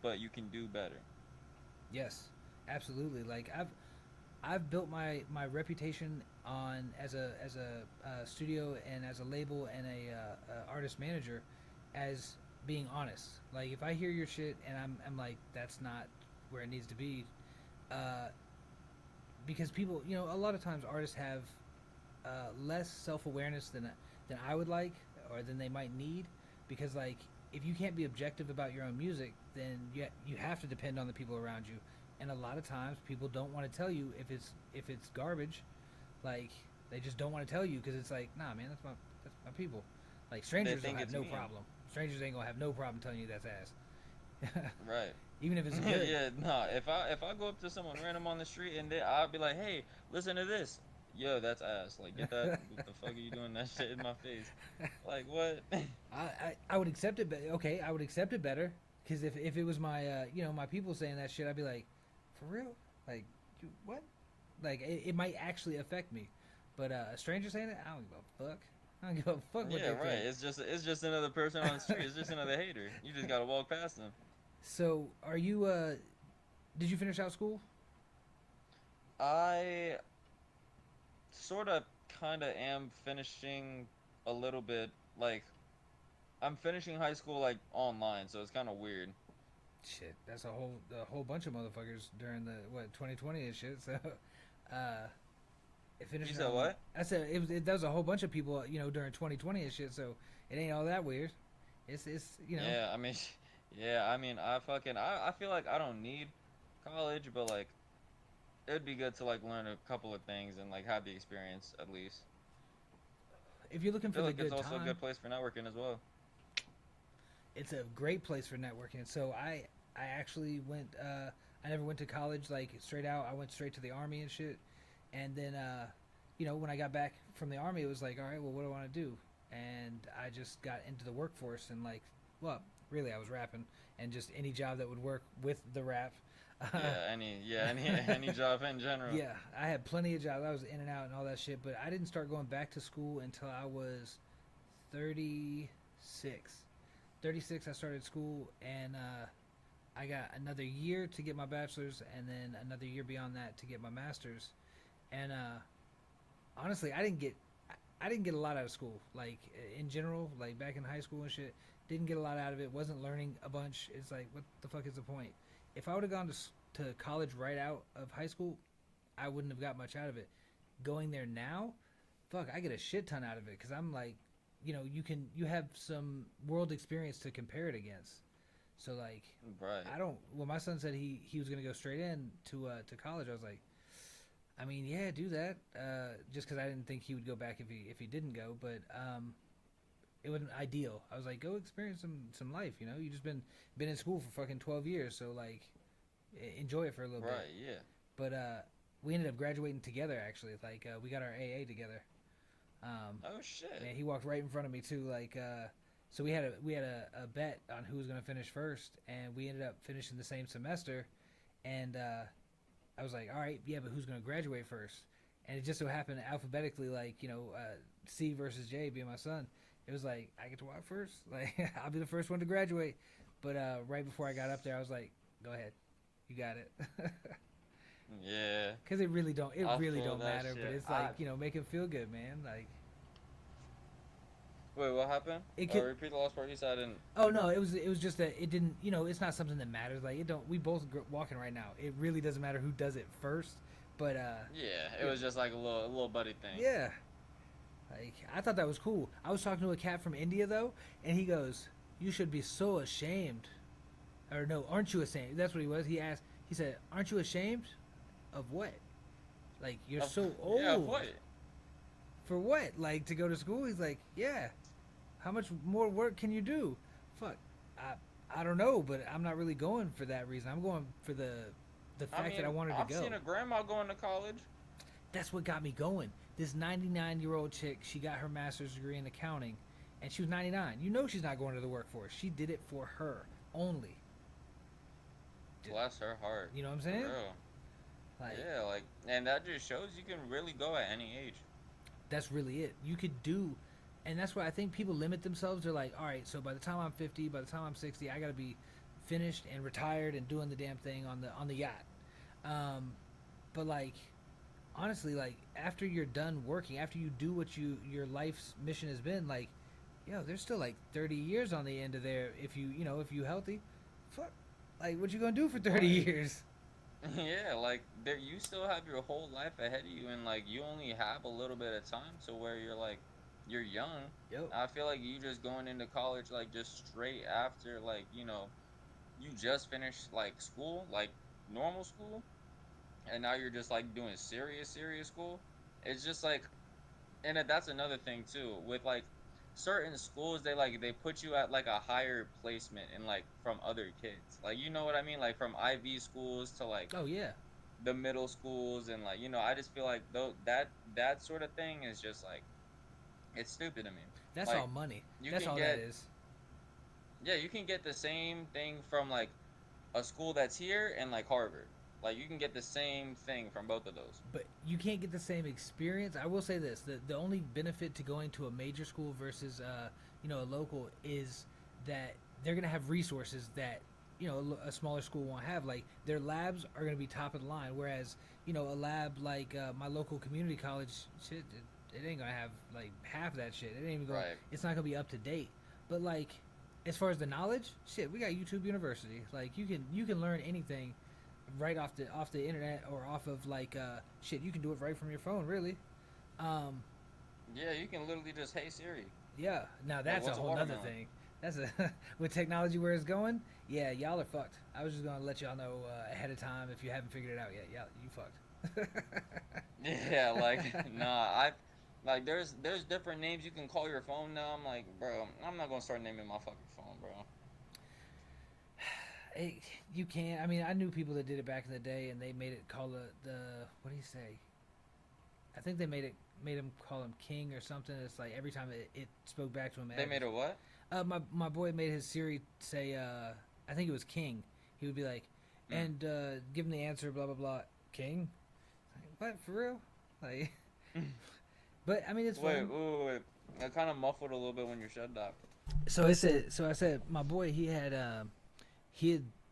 but you can do better. yes, absolutely. Like I've built my reputation on as a studio and as a label and a artist manager as being honest. Like if I hear your shit and I'm like that's not where it needs to be, uh, because people a lot of times artists have less self awareness than I would like or than they might need because like if you can't be objective about your own music then you have to depend on the people around you, and a lot of times people don't want to tell you if it's garbage. Like they just don't want to tell you because it's like nah man that's my people. Like They strangers will think have it's no mean. problem. Strangers ain't gonna have no problem telling you that's ass. Right. Even if it's good. Yeah, nah. If I go up to someone random on the street and I'll be like, "Hey, listen to this." Yo, that's ass. Like, get that. What the fuck are you doing that shit in my face? Like, what? I would accept it. Okay, I would accept it better because if it was my my people saying that shit, I'd be like, for real, like what? Like it might actually affect me, but a stranger saying it, I don't give a fuck. I don't give a fuck what Yeah, they right. think. It's just another person on the street. It's just another hater. You just gotta walk past them. So are you? Did you finish out school? I sort of, kind of am finishing a little bit. Like, I'm finishing high school like online, so it's kind of weird. Shit, that's a whole bunch of motherfuckers during the 2020 and shit. So, uh, it You finished said online. what? I said that was a whole bunch of people during 2020 and shit. So it ain't all that weird. It's. Yeah, I mean, yeah, I mean, I feel like I don't need college, but like it'd be good to like learn a couple of things and like have the experience at least. If you're looking I for feel the like it's good also a time, good place for networking as well. it's a great place for networking. So I actually went. I never went to college like straight out. I went straight to the army and shit. And then when I got back from the army, it was like, all right, well, what do I want to do? And I just got into the workforce and like, well, really, I was rapping and just any job that would work with the rap. Yeah, any job in general. Yeah, I had plenty of jobs. I was in and out and all that shit, but I didn't start going back to school until I was 36. 36, I started school, and I got another year to get my bachelor's, and then another year beyond that to get my master's. And honestly, I didn't get a lot out of school. Like in general, like back in high school and shit, didn't get a lot out of it. Wasn't learning a bunch. It's like, what the fuck is the point? If I would have gone to college right out of high school, I wouldn't have got much out of it. Going there now, fuck, I get a shit ton out of it because I'm like, you have some world experience to compare it against. So like, Right. I don't. When my son said he was gonna go straight in to college, I was like, I mean, yeah, do that. Just because I didn't think he would go back if he didn't go, but it wasn't ideal. I was like, go experience some life. You know, you just been in school for fucking 12 years, so like, enjoy it for a little bit. Right. Yeah. But we ended up graduating together. Actually, like we got our AA together. Oh shit. Man, he walked right in front of me too. Like, so we had a bet on who was gonna finish first, and we ended up finishing the same semester. And I was like, all right, yeah, but who's gonna graduate first? And it just so happened alphabetically, like C versus J being my son. It was like I get to walk first. Like I'll be the first one to graduate. But right before I got up there, I was like, go ahead, you got it. Yeah. Because it really don't I really feel don't that matter. But shit. it's like make him feel good, man. Like Wait, what happened? it could. Repeat the last part you said. I didn't. Oh no, it was just that it didn't. It's not something that matters. Like it don't. We both walking right now. It really doesn't matter who does it first. But Yeah, it was just like a little buddy thing. yeah, like I thought that was cool. I was talking to a cat from India though, and he goes, "You should be so ashamed." Or no, aren't you ashamed? That's what he was. He asked. He said, "Aren't you ashamed of what? Like you're so old. Yeah, what? For what? Like to go to school?" He's like, "Yeah. How much more work can you do?" Fuck. I don't know, but I'm not really going for that reason. I'm going for the fact that I wanted to go. I've seen a grandma going to college. That's what got me going. This 99-year-old chick, she got her master's degree in accounting, and she was 99. You know she's not going to the workforce. She did it for her only. Bless her heart. You know what I'm saying? Bro. Like, Yeah, like, and that just shows you can really go at any age. that's really it. You could do, and that's why I think people limit themselves. They're like, all right, so by the time I'm 50, by the time I'm 60, I got to be finished and retired and doing the damn thing on the yacht. But like, honestly, like after you're done working, after you do what your life's mission has been, like, there's still like 30 years on the end of there if if you healthy. Fuck, like what you gonna do for 30 years? Yeah, like there, you still have your whole life ahead of you, and like you only have a little bit of time. So where you're young. Yep. I feel like you just going into college like just straight after like you just finished like school, like normal school, and now you're just like doing serious school. It's just like, and that's another thing too with like certain schools, they put you at like a higher placement in like from other kids, like you know what I mean, like from IV schools to like Oh yeah. the middle schools, and like I just feel like though that sort of thing is just like it's stupid to me. That's Like, all money. you That's can all get that is. yeah, you can get the same thing from like a school that's here and like Harvard. Like you can get the same thing from both of those. But you can't get the same experience. I will say this: the only benefit to going to a major school versus a local is that they're gonna have resources that a smaller school won't have. Like their labs are gonna be top of the line, whereas a lab like my local community college, shit, it ain't gonna have like half that shit. It ain't even gonna. Right. It's not gonna be up to date. But like, as far as the knowledge, shit, we got YouTube University. Like you can learn anything right off the internet or off of like shit. You can do it right from your phone, really. Yeah, you can literally just hey Siri. Yeah. Now that's a what's a whole nother watermelon? thing. That's a with technology where it's going. Yeah, y'all are fucked. I was just gonna let y'all know ahead of time if you haven't figured it out yet. Yeah, you fucked. Yeah, like nah, like there's different names you can call your phone now. I'm like, bro, I'm not gonna start naming my fucking phone, bro. You can't. I mean, I knew people that did it back in the day, and they made it call the what do you say? I think they made him call him King or something. It's like every time it spoke back to him. They made a what? My boy made his Siri say I think it was King. He would be like, and give him the answer, blah blah blah, King. Like, what, for real? Like, but I mean, it's Wait, fun. wait. I kind of muffled a little bit when you said that. So I said my boy he had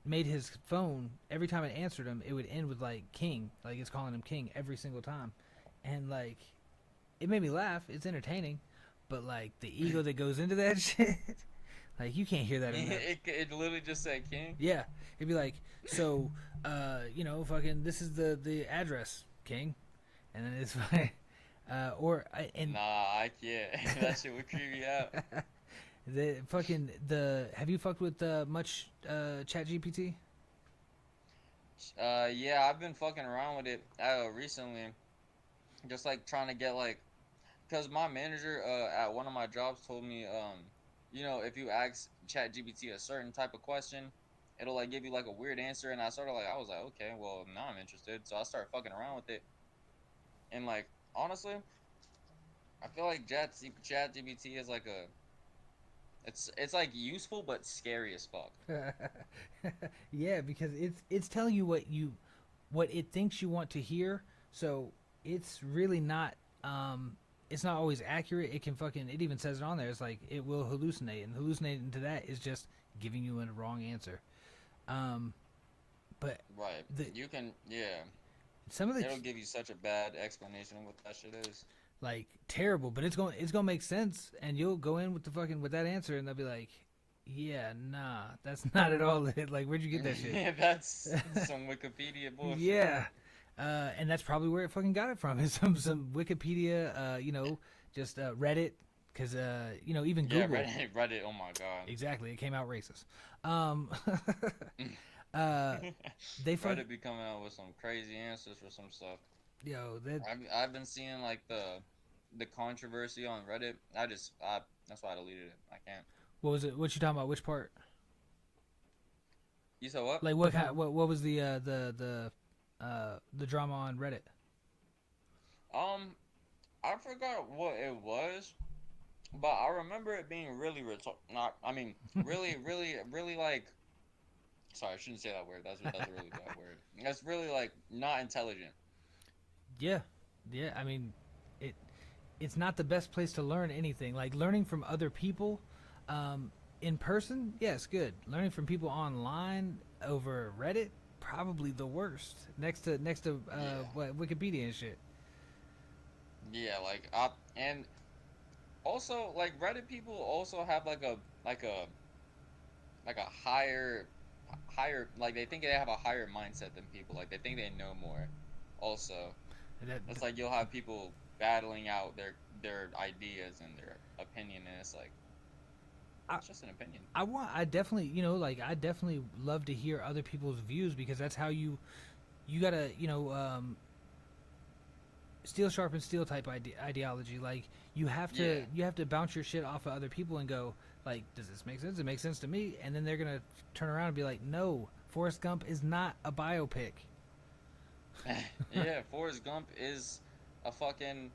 made his phone every time it answered him it would end with like King, like it's calling him King every single time, and like it made me laugh. It's entertaining, but like the ego that goes into that shit, like you can't hear that enough. It literally just said King. Yeah, it'd be like, so fucking this is the address, King, and then it's like and Nah, I can't. That shit would creep me out. have you fucked with much ChatGPT? Yeah, I've been fucking around with it recently, just like trying to get like Cause my manager at one of my jobs told me, you know, if you ask ChatGPT a certain type of question, it'll like give you like a weird answer, and I was like, okay, well now I'm interested, so I started fucking around with it, and like honestly, I feel like ChatGPT is like a, it's like useful but scary as fuck. Yeah, because it's telling you what it thinks you want to hear. So it's really not it's not always accurate. It can fucking it even says it on there. It's like it will hallucinate, and hallucinating to that is just giving you a wrong answer. Um, but Right. the You can, yeah. some of the It'll give you such a bad explanation of what that shit is. like terrible, but it's gonna make sense, and you'll go in with the fucking with that answer, and they'll be like, yeah, nah, that's not at all it. Like, where'd you get that shit? Yeah, that's some Wikipedia bullshit. Yeah, and that's probably where it fucking got it from. Is some Wikipedia, just Reddit, because even Yeah, Google. Reddit. Oh my god. Exactly, it came out racist. Um, they fuck Reddit be coming out with some crazy answers for some stuff. yo that I've been seeing like the controversy on Reddit. That's why I deleted it. I can't. what was it? What you talking about? Which part? You said what? Like what kind? What was the drama on Reddit? I forgot what it was, but I remember it being really not. I mean, really, really, really like. Sorry, I shouldn't say that word. That's a really bad word. That's really like not intelligent. Yeah, yeah. I mean, it it's not the best place to learn anything. Like learning from other people, in person, yes, good. Learning from people online over Reddit, probably the worst. Next to Yeah. what Wikipedia and shit. Yeah, and also like Reddit people also have like a higher like they think they have a higher mindset than people. Like they think they know more. Also, That it's like you'll have people battling out their ideas and their opinion, and it's like I, it's just an opinion. I definitely I definitely love to hear other people's views because that's how you gotta steel sharpens steel type ideology. Like Yeah. you have to bounce your shit off of other people and go like, does this make sense? It makes sense to me. And then they're gonna turn around and be like, no, Forrest Gump is not a biopic. Yeah, Forrest Gump is a fucking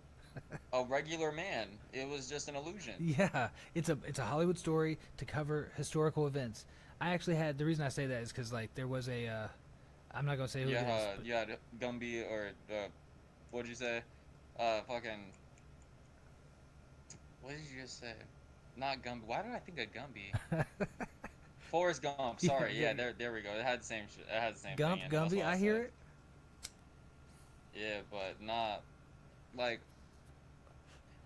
a regular man. It was just an illusion. Yeah, it's a Hollywood story to cover historical events. I actually had the reason I say that is because like there was a I'm not gonna say who it is. But You had Gumby or what'd you say? Fucking what did you just say? Not Gumby. Why did I think of Gumby? Forrest Gump. Sorry. Yeah, Yeah, there we go. It had the same shit. It had the same Gump thing. In it. That's Gumby, what I said. hear it. Yeah, but not like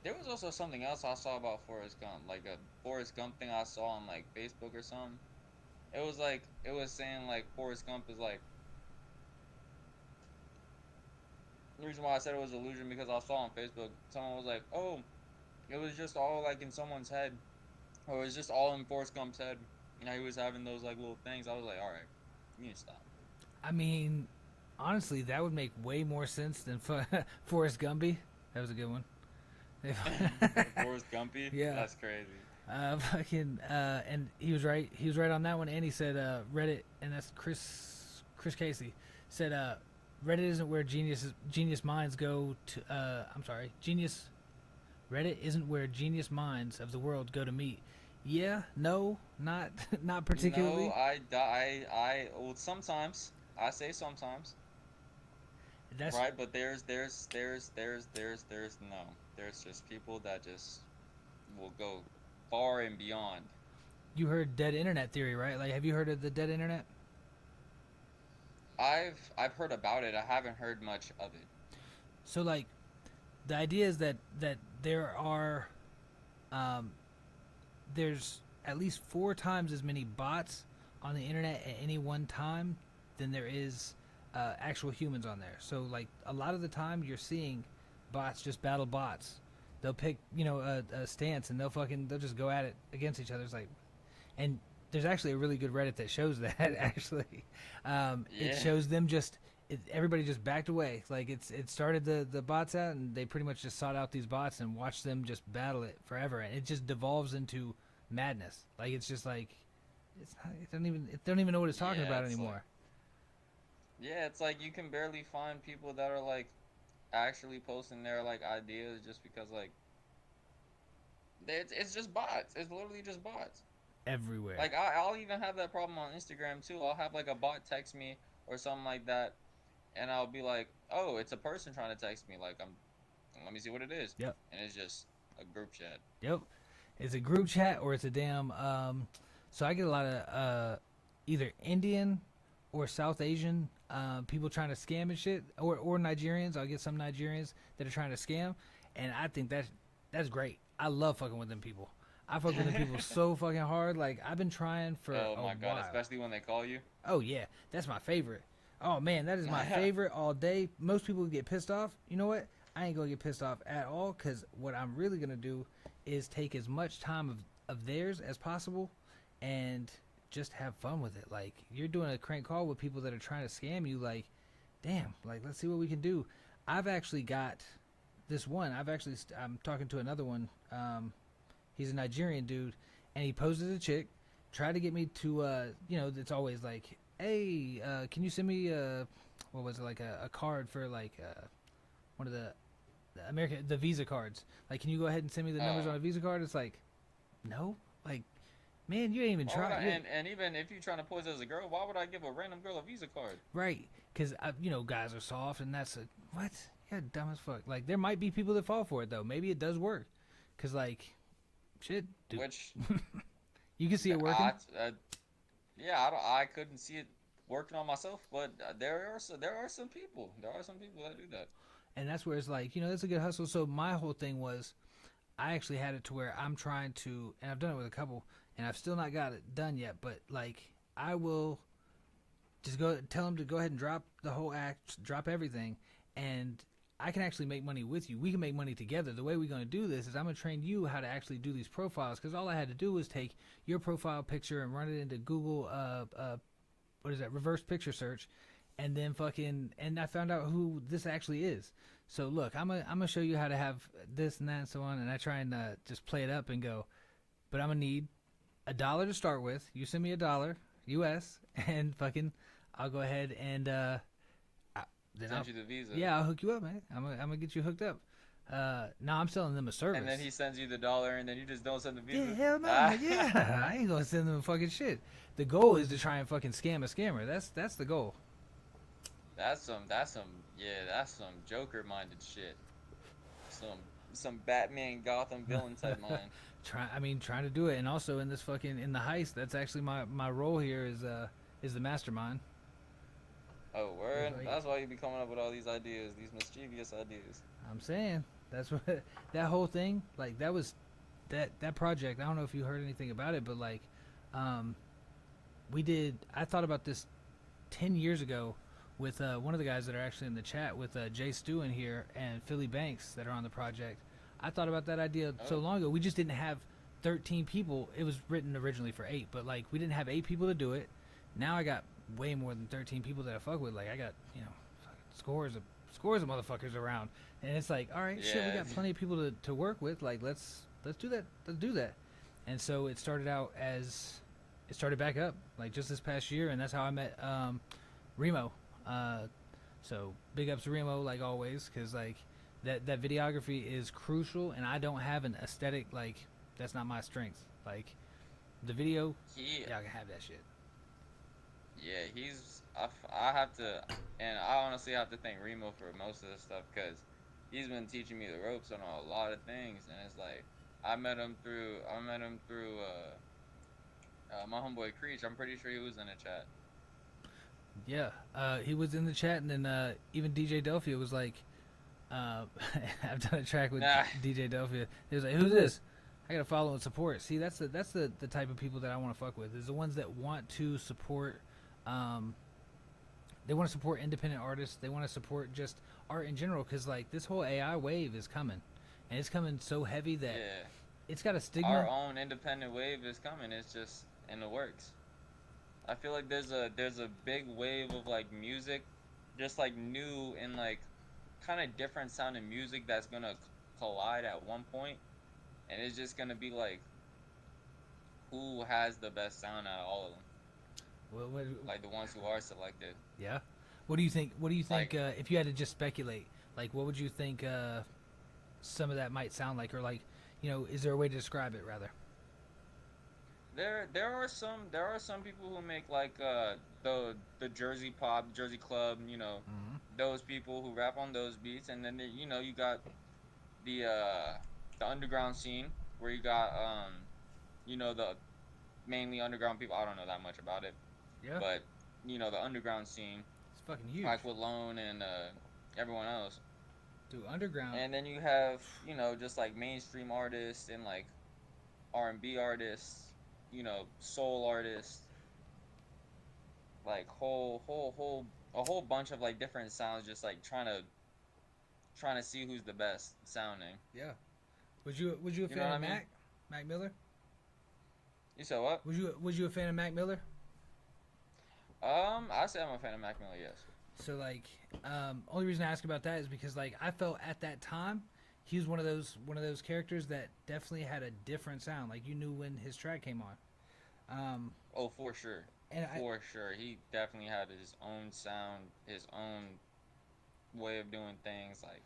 there was also something else I saw about Forrest Gump, like a Forrest Gump thing I saw on like Facebook or something. It was saying like Forrest Gump is like the reason why I said it was illusion because I saw on Facebook someone was like, oh, it was just all like in someone's head, or it was just all in Forrest Gump's head. You know, he was having those like little things. I was like, all right, you need to stop. I mean, honestly, that would make way more sense than Forrest Gumby. That was a good one. Forrest Gumpy. Yeah. That's crazy. And he was right. He was right on that one. And he said Reddit, and that's Chris Casey said Reddit isn't where genius minds go to. I'm sorry, genius. Reddit isn't where genius minds of the world go to meet. Yeah, no, not not particularly. No, well, sometimes I say sometimes, That's right? But there's no. There's just people that just will go far and beyond. you heard dead internet theory, right? Like, have you heard of the dead internet? I've heard about it. I haven't heard much of it. So like, the idea is that there are, there's at least 4 times as many bots on the internet at any one time than there is actual humans on there. So like a lot of the time you're seeing bots just battle bots. They'll pick a stance and they'll just go at it against each other. It's like, and there's actually a really good Reddit that shows that actually. It Yeah. shows them just everybody just backed away. Like it started the bots out, and they pretty much just sought out these bots and watched them just battle it forever, and it just devolves into madness. Like it's just like it don't even know what it's talking about anymore. Yeah, it's like you can barely find people that are like actually posting their like ideas just because like it's just bots. It's literally just bots Everywhere. like I'll even have that problem on Instagram too. I'll have like a bot text me or something like that, and I'll be like, oh, it's a person trying to text me, like let me see what it is. Yep. And it's just a group chat. Yep. It's a group chat or it's a damn so I get a lot of either Indian or South Asian people trying to scam and shit, or Nigerians. I'll get some Nigerians that are trying to scam, and I think that's great. I love fucking with them people. I fuck with them people so fucking hard. Like I've been trying for oh a my god, while. especially when they call you. Oh yeah, that's my favorite. Oh man, that is my favorite all day. Most people get pissed off. You know what? I ain't gonna get pissed off at all, because what I'm really gonna do is take as much time of theirs as possible and just have fun with it. Like you're doing a crank call with people that are trying to scam you. Like, damn. Like let's see what we can do. I've actually got this one. I'm talking to another one. He's a Nigerian dude, and he poses a chick, tried to get me to, it's always like, hey, can you send me, what was it, like a card for like one of the the Visa cards? Like, can you go ahead and send me the numbers on a Visa card? It's like, no, like, man, you ain't even trying. And even if you're trying to pose as a girl, why would I give a random girl a Visa card? Right, because guys are soft, and that's what? Yeah, dumb as fuck. Like, there might be people that fall for it though. Maybe it does work, because like. Shit, dude. Which you can see it working. Yeah, I couldn't see it working on myself, but there are some people that do that. And that's where it's like, it's a good hustle. So my whole thing was, I actually had it to where I'm trying to, and I've done it with a couple, and I've still not got it done yet. But like, I will just go tell them to go ahead and drop the whole act, drop everything, and I can actually make money with you. We can make money together. The way we're going to do this is I'm going to train you how to actually do these profiles, because all I had to do was take your profile picture and run it into Google, reverse picture search, and then and I found out who this actually is. So look, I'm going to show you how to have this and that and so on, and I try and just play it up and go, but I'm going to need $1 to start with. You send me $1 US, and I'll go ahead and Send you the Visa. Yeah, I'll hook you up, man. I'm gonna get you hooked up. Now I'm selling them a service. And then he sends you the $1, and then you just don't send the Visa. Yeah, hell no. Yeah, I ain't gonna send them fucking shit. The goal is to try and fucking scam a scammer. That's the goal. That's some Joker minded shit. Some Batman Gotham villain type mind. Trying to do it, and also in this in the heist. That's actually my role here is the mastermind. Oh, word? That's why you be coming up with all these ideas, these mischievous ideas. I'm saying, that's what, that whole thing, like, that was, that project, I don't know if you heard anything about it, but, like, I thought about this 10 years ago with one of the guys that are actually in the chat with Jay Stu in here and Philly Banks that are on the project. I thought about that idea so long ago. We just didn't have 13 people. It was written originally for 8, but, like, we didn't have 8 people to do it. Now I got way more than 13 people that I fuck with. Like, I got, scores of motherfuckers around, and it's like, all right, shit, we got plenty of people to work with. Like, let's do that. And so it started back up like just this past year, and that's how I met Remo. So big ups to Remo, like always, because like that videography is crucial, and I don't have an aesthetic, like, that's not my strength. Like, the video, y'all can have that shit. Yeah, I have to, and I honestly have to thank Remo for most of this stuff, because he's been teaching me the ropes on a lot of things, and it's like, I met him through my homeboy Creech. I'm pretty sure he was in the chat. Yeah, he was in the chat, and then even DJ Delphia was like, I've done a track with DJ Delphia. He was like, who's this? I gotta follow and support. See, that's the type of people that I want to fuck with, is the ones that want to support. They want to support independent artists. They want to support just art in general, because like this whole AI wave is coming, and it's coming so heavy that it's got a stigma. Our own independent wave is coming. It's just in the works. I feel like there's a big wave of like music just like new and like kind of different sounding music that's gonna collide at one point, and it's just gonna be like who has the best sound out of all of them, What, like the ones who are selected. yeah. What do you think? What do you think? Like If you had to just speculate, like, what would you think? Some of that might sound like, or like, is there a way to describe it rather? there are some people who make like the Jersey pop, Jersey club, Mm-hmm. those people who rap on those beats, and then you got the underground scene where you got the mainly underground people. I don't know that much about it, Yeah, but the underground scene, it's fucking huge. like with Lone and everyone else. Dude, underground. And then you have just like mainstream artists and like R&B artists, soul artists, like whole a whole bunch of like different sounds, just like trying to see who's the best sounding. Yeah. Was you a You know fan what I of mean? Mac Miller? You said what? Was you a fan of Mac Miller? I say I'm a fan of Mac Miller. Yes. So like, only reason I ask about that is because like I felt at that time he was one of those characters that definitely had a different sound. Like you knew when his track came on. Oh, for sure. And For sure. He definitely had his own sound, his own way of doing things. Like,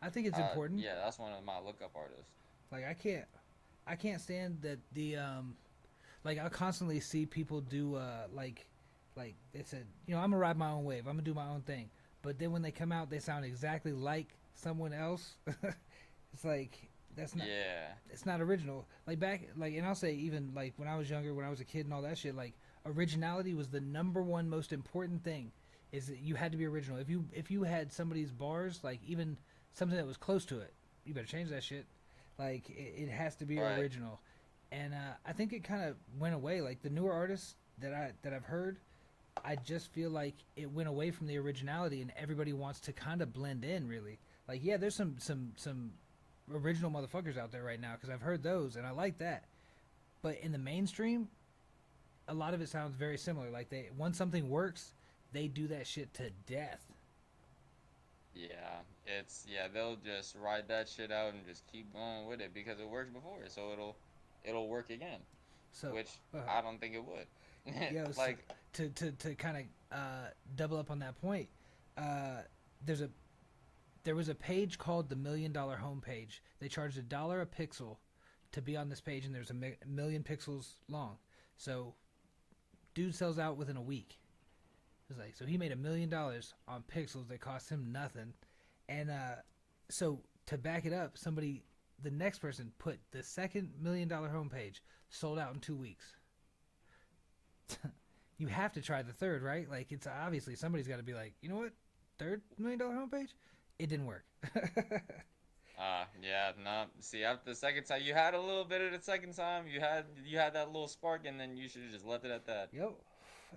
I think it's important. yeah, that's one of my lookup artists. Like I can't stand that like I constantly see people do like they said, I'm gonna ride my own wave. I'm gonna do my own thing. But then when they come out, they sound exactly like someone else. It's like that's not Yeah. it's not original. Like back like and I'll say even like when I was younger, when I was a kid and all that shit, like originality was the number one most important thing. Is that you had to be original. If you had somebody's bars, like even something that was close to it, you better change that shit. Like it has to be Right. original. And I think it kind of went away. Like the newer artists that I've heard, I just feel like it went away from the originality, and everybody wants to kind of blend in. Really, like yeah, there's some original motherfuckers out there right now because I've heard those and I like that. But in the mainstream, a lot of it sounds very similar. Like they once something works, they do that shit to death. Yeah. They'll just ride that shit out and just keep going with it because it worked before, so it'll work again, So which uh, I don't think it would. yeah, so Like, to kind of double up on that point, uh, there's a there was a page called the $1,000,000 homepage. They charged $1 a pixel to be on this page, and there's a million pixels long. So, dude sells out within a week. It's like so he made $1,000,000 on pixels that cost him nothing, and so to back it up, the next person put the second $1,000,000 homepage sold out in 2 weeks. You have to try the third, right? Like it's obviously somebody's got to be like, you know what, third $1,000,000 homepage, it didn't work. yeah, no. See, after the second time, you had a little bit of the second time. You had that little spark, and then you should have just left it at that. Yep,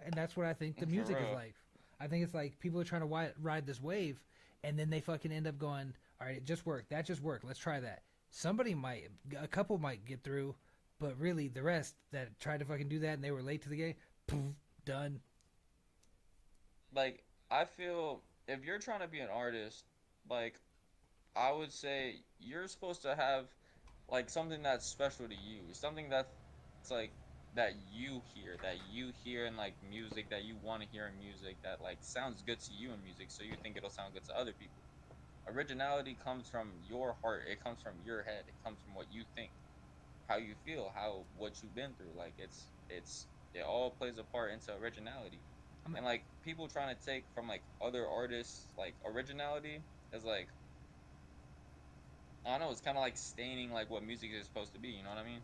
and that's what I think the For music is real. like. I think it's like people are trying to ride this wave, and then they fucking end up going, all right, it just worked. That just worked. Let's try that. A couple might get through, but really the rest that tried to fucking do that and they were late to the game, poof, done. Like, I feel if you're trying to be an artist, like, I would say you're supposed to have like something that's special to you, something that's like that you hear in like music, that you want to hear in music, that like sounds good to you in music, so you think it'll sound good to other people. Originality comes from your heart. It comes from your head. It comes from what you think, how you feel, how what you've been through. Like it all plays a part into originality. I'm, And like people trying to take from like other artists like originality is like I don't know. It's kind of like staining like what music is supposed to be. You know what I mean?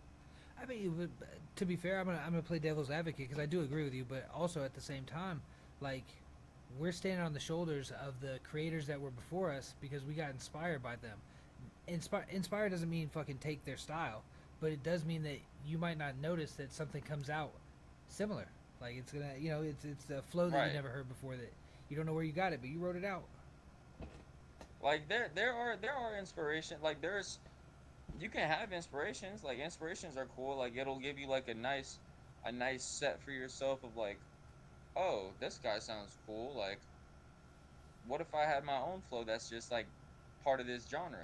I mean, to be fair, I'm gonna play devil's advocate because I do agree with you, but also at the same time, like we're standing on the shoulders of the creators that were before us because we got inspired by them. Inspire doesn't mean fucking take their style, but it does mean that you might not notice that something comes out similar. Like it's gonna, it's a flow that you Right. never heard before that you don't know where you got it, but you wrote it out. Like there are inspiration. Like there's you can have inspirations. Like inspirations are cool. Like it'll give you like a nice set for yourself of like, oh, this guy sounds cool. Like what if I had my own flow that's just like part of this genre?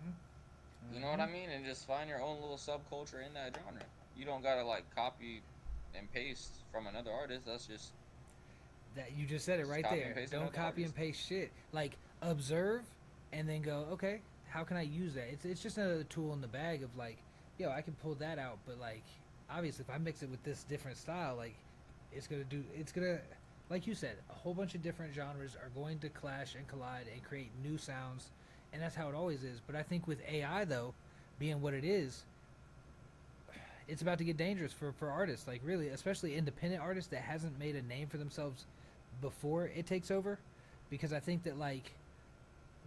Hmm. You know what Hmm. I mean? And just find your own little subculture in that genre. You don't gotta like copy and paste from another artist. That's That you just said it just right copy and there. paste Don't another copy and artist. paste shit. Like observe, and then go, okay, how can I use that? It's just another tool in the bag of like, yo, I can pull that out, but like, obviously, if I mix it with this different style, like, it's gonna, like you said, a whole bunch of different genres are going to clash and collide and create new sounds, and that's how it always is. But I think with AI though, being what it is, it's about to get dangerous for artists, like really, especially independent artists that hasn't made a name for themselves before it takes over, because I think that like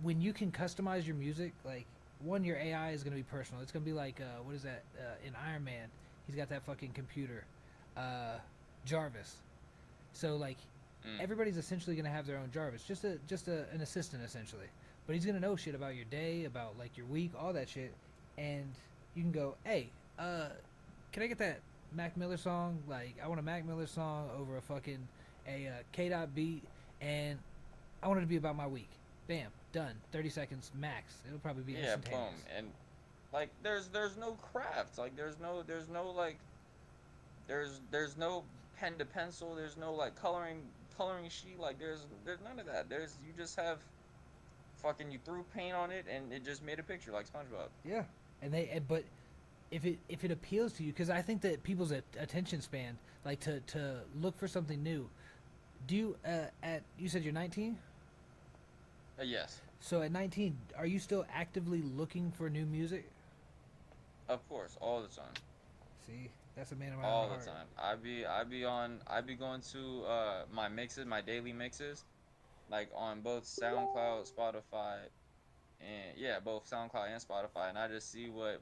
when you can customize your music, like one, your AI is gonna be personal. It's gonna be like what is that in Iron Man? He's got that fucking computer, uh, Jarvis. So like Mm. everybody's essentially gonna have their own Jarvis, just an assistant essentially. But he's gonna know shit about your day, about like your week, all that shit, and you can go, hey, can I get that Mac Miller song? Like I want a Mac Miller song over a fucking a K dot beat, and I want it to be about my week. Bam, done. 30 seconds max. It'll probably be Yeah, boom. instantaneous. And like there's no craft. Like there's no like there's no pen to pencil. There's no like coloring sheet. Like there's none of that. There's you just have fucking you threw paint on it and it just made a picture like SpongeBob. Yeah, but if it appeals to you, because I think that people's attention span, like to look for something new. Do you at you said you're 19? Yes, So at 19, are you still actively looking for new music? of course, all the time. See, that's a man of my own All the heart. time. I be going to my mixes, my daily mixes, like on both SoundCloud, Spotify, and yeah, both SoundCloud and Spotify, and I just see what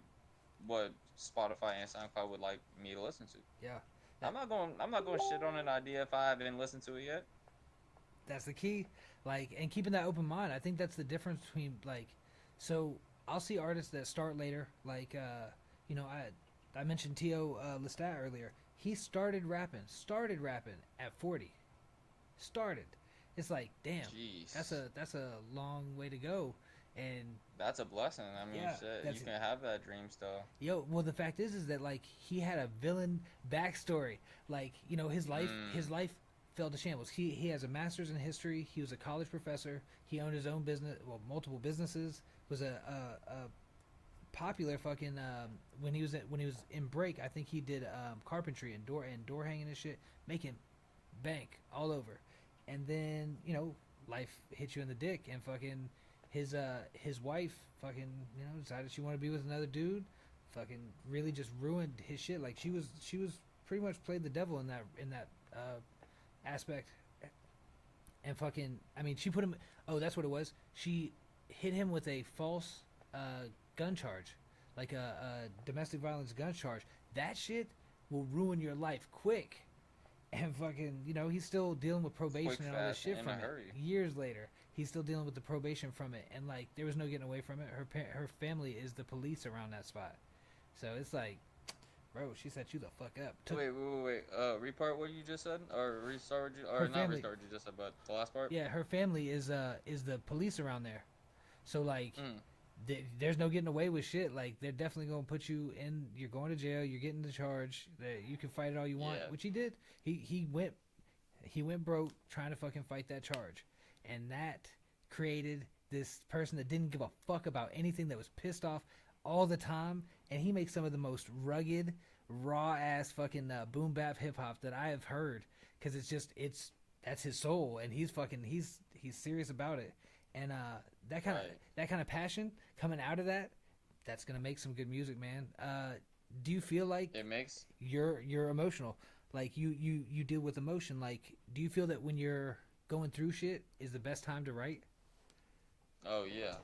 Spotify and SoundCloud would like me to listen to. Yeah, that I'm not going to shit on an idea if I haven't listened to it yet. that's the key. Like, and keeping that open mind. I think that's the difference between like, so I'll see artists that start later. Like, you know, I mentioned Tio Lestat earlier. He started rapping at 40. Started. It's like, damn, Jeez. that's a long way to go. And That's a blessing. I mean, yeah, shit, you that's can have that dream still. yo. Well, the fact is that like he had a villain backstory. Like, you know, Mm, his life fell to shambles. He has a master's in history. He was a college professor. He owned his own business, well, multiple businesses. Was a popular fucking when he was in break. I think he did carpentry and door hanging and shit, making bank all over. And then you know life hits you in the dick, and fucking his wife fucking you know decided she wanted to be with another dude. Fucking really just ruined his shit. Like she was pretty much played the devil in that aspect. And fucking I mean she put him. Oh, that's what it was. She hit him with a false gun charge, like a domestic violence gun charge. That shit will ruin your life quick. And fucking, you know, he's still dealing with quick, probation and all this fast, and shit in a from it. hurry. Years later, he's still dealing with the probation from it, and like there was no getting away from it. Her family is the police around that spot, so it's like, bro, she set you the fuck up. Took Wait. Repart what you just said, or restart what you, her or not family, restart what you just said, but the last part. yeah, her family is the police around there, so like Mm, there's no getting away with shit. Like they're definitely gonna put you in. You're going to jail. You're getting the charge. That you can fight it all you want, yeah. which he did. He went broke trying to fucking fight that charge, and that created this person that didn't give a fuck about anything, that was pissed off all the time. And he makes some of the most rugged, raw ass fucking boom bap hip hop that I have heard, because it's that's his soul, and he's serious about it. And Right. that kind of passion coming out of that, that's gonna make some good music, man. Do you feel like It makes. you're emotional, like you deal with emotion, like do you feel that when you're going through shit is the best time to write? Oh yeah.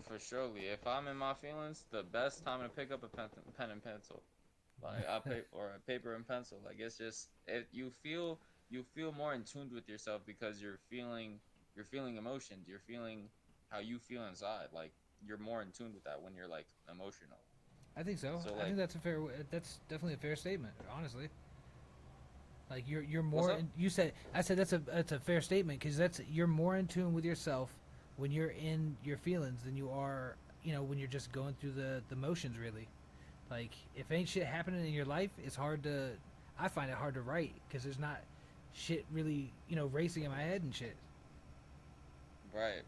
For surely. If I'm in my feelings, the best time to pick up a pen and pencil, like or a paper and pencil. Like it's just you feel more in tune with yourself because you're feeling emotions. You're feeling how you feel inside. Like you're more in tune with that when you're like emotional. I think so. So I think like that's a fair, that's definitely a fair statement, honestly. Like you're What's more. up? I said that's a fair statement because you're more in tune with yourself when you're in your feelings than you are, when you're just going through the motions. Really, like if ain't shit happening in your life, it's hard to. I find it hard to write because there's not shit really, racing in my head and shit. Right.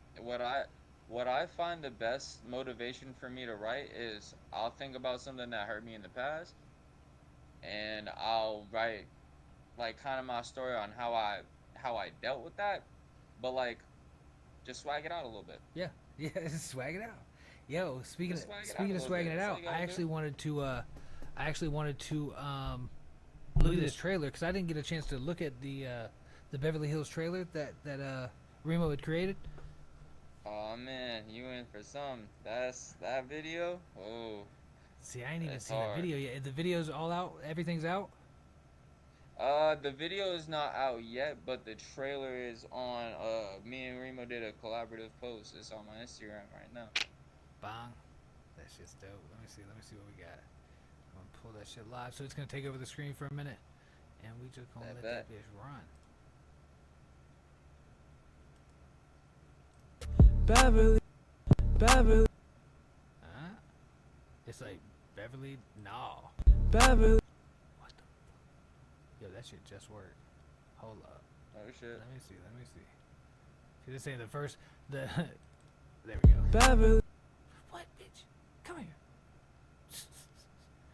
What I find the best motivation for me to write is I'll think about something that hurt me in the past, and I'll write like kind of my story on how I dealt with that, but like just swag it out a little bit. Yeah, yeah, swag it out. Yo, Just swag it out a speaking of little bit. swagging it That's all out, you gotta do. I actually wanted to look at this trailer because I didn't get a chance to look at the Beverly Hills trailer that Remo had created. Oh man, you in for some. That's that video. Oh, See, I ain't even that's seen that hard. video yet. The video's all out. Everything's out. The video is not out yet, but the trailer is on. Me and Remo did a collaborative post. It's on my Instagram right now. Bang. That shit's dope. Let me see. Let me see what we got. I'm gonna pull that shit live. So it's gonna take over the screen for a minute, and we just gonna I let bet. that bitch run. Beverly, Beverly, Huh? It's like Beverly. No. Beverly. What the? Yo, that shit just worked. Hold up. Oh shit. Let me see. Let me see. See, this ain't the first. The. There we go. Beverly, What, bitch? Come here.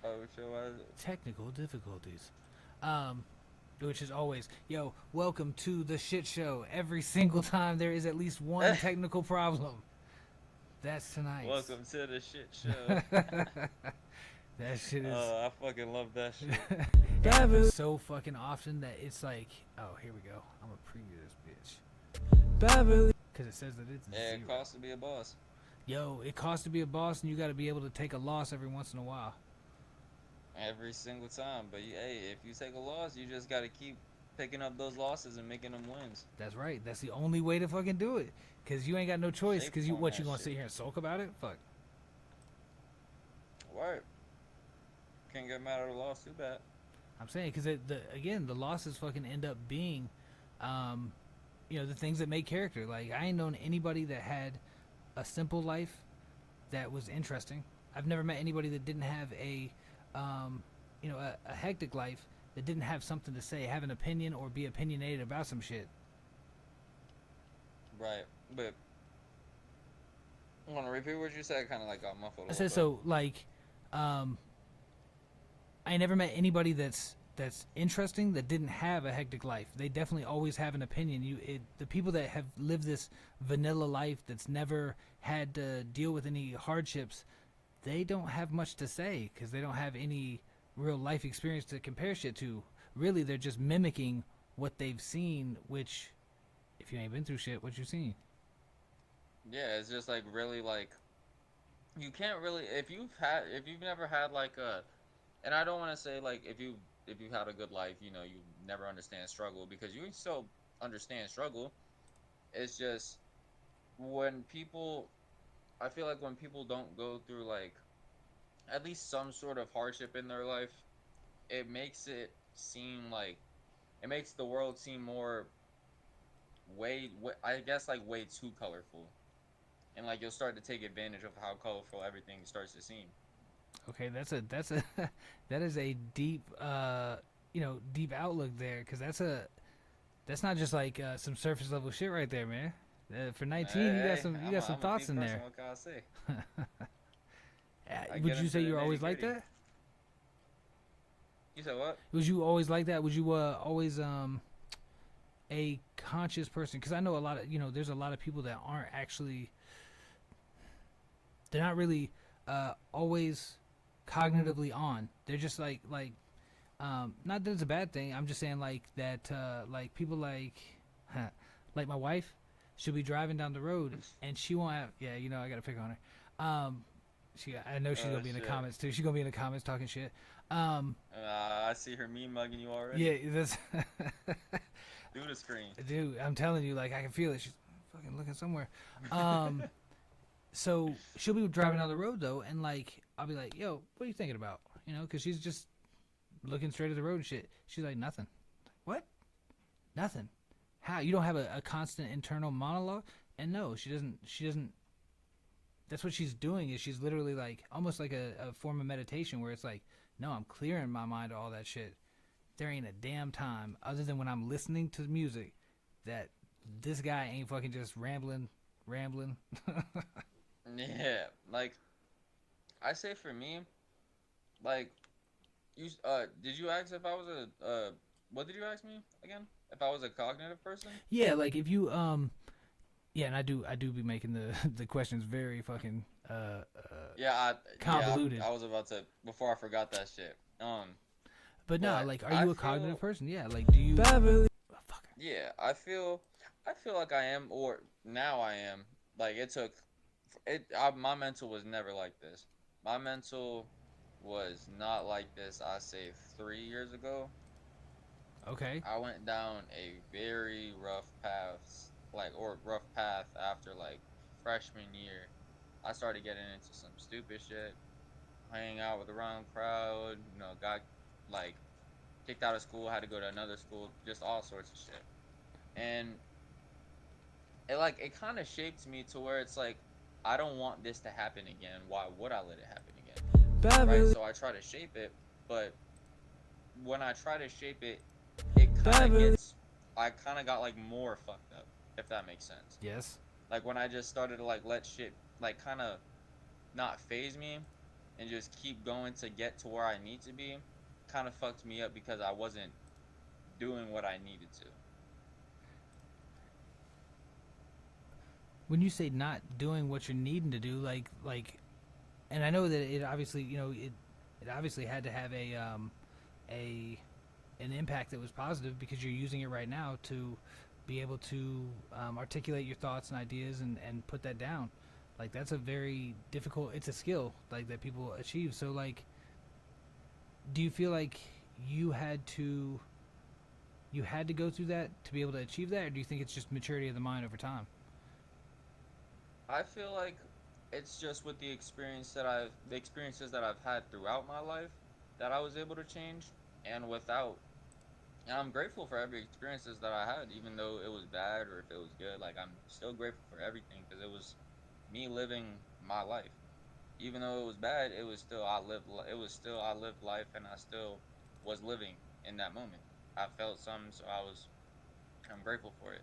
Oh shit. What is it? Technical difficulties. Which is always, yo, welcome to the shit show. Every single time there is at least one technical problem. That's tonight. Welcome to the shit show. That shit is. Oh, I fucking love that shit. It Beverly, happens so fucking often that it's like, oh, here we go. I'm gonna preview this Beverly, bitch because it says that it's Yeah, zero. it costs to be a boss. Yo, it costs to be a boss, and you got to be able to take a loss every once in a while. Every single time. But hey, if you take a loss, you just gotta keep picking up those losses and making them wins. That's right. That's the only way to fucking do it. Cause you ain't got no choice. Safe Cause you on what that you gonna shit. sit here and sulk about it? Fuck. Word. Can't get mad at a loss too bad. I'm saying because again the losses fucking end up being, the things that make character. Like I ain't known anybody that had a simple life that was interesting. I've never met anybody that didn't have a hectic life that didn't have something to say, have an opinion, or be opinionated about some shit. Right. But I wanna repeat what you said, kinda like got muffled a I little said so. Like, I never met anybody that's interesting that didn't have a hectic life. They definitely always have an opinion. The people that have lived this vanilla life that's never had to deal with any hardships, they don't have much to say because they don't have any real life experience to compare shit to. Really, they're just mimicking what they've seen. Which, if you ain't been through shit, what you seen? Yeah, it's just like really like you can't really if you've never had like a and I don't want to say like if you had a good life, you never understand struggle because you still understand struggle. It's just when people I feel like when people don't go through like at least some sort of hardship in their life, it makes it seem like it makes the world seem more I guess like way too colorful. And like you'll start to take advantage of how colorful everything starts to seem. Okay, that's a that is a deep deep outlook there because that's not just like some surface level shit right there, man. For 19, you got some thoughts in there. What can I say? I Would get you say into you the were always like nitty-gritty. that? You said what? Was you always like that? Was you always a conscious person? Because I know a lot of there's a lot of people that aren't actually. They're not really always cognitively on. They're just like not that it's a bad thing. I'm just saying like that like people like like my wife, she'll be driving down the road and she won't have I gotta pick on her. I know she's gonna be in the shit. comments too. She's gonna be in the comments talking shit. I see her meme mugging you already. Yeah, that's Through the screen. dude. I'm telling you, like I can feel it. She's fucking looking somewhere. So she'll be driving down the road though, and like I'll be like, "Yo, what are you thinking about?" Because she's just looking straight at the road and shit. She's like, "Nothing." Nothing. How? You don't have a constant internal monologue? And no, she doesn't. That's what she's doing. Is she's literally like almost like a form of meditation where it's like, no, I'm clearing my mind of all that shit. There ain't a damn time other than when I'm listening to music that this guy ain't fucking just rambling. Yeah, like I say for me, like you did you ask if I was a what did you ask me again? If I was a cognitive person? Yeah, like if you yeah, and I do be making the the questions very fucking Yeah, convoluted. I was about to before I forgot that shit. But no, But like, are I you a feel cognitive person? Yeah, like, do you? Beverly, Oh, fuck. yeah, I feel like I am, or now I am. Like it took my mental was never like this. My mental was not like this. I say 3 years ago. Okay. I went down a very rough path, or rough path after like freshman year. I started getting into some stupid shit, hanging out with the wrong crowd. Got like kicked out of school, had to go to another school, just all sorts of shit. And it kind of shaped me to where it's like I don't want this to happen again. Why would I let it happen again? Right? Beverly, So I try to shape it, but when I try to shape it, it kind of Beverly. gets I kind of got like more fucked up, if that makes sense. Yes. Like when I just started to like let shit like kind of not phase me and just keep going to get to where I need to be, kind of fucked me up because I wasn't doing what I needed to. When you say not doing what you're needing to do, and I know that it obviously, it obviously had to have a an impact that was positive because you're using it right now to be able to articulate your thoughts and ideas and put that down. Like that's a very difficult. It's a skill like that people achieve. So like, do you feel like you had to you had to go through that to be able to achieve that, or do you think it's just maturity of the mind over time? I feel like it's just with the experiences that I've had throughout my life that I was able to change, and without and I'm grateful for every experiences that I had, even though it was bad or if it was good. Like I'm still grateful for everything because it was me living my life. Even though it was bad, I lived life, and I still was living in that moment. I felt something, so I'm grateful for it.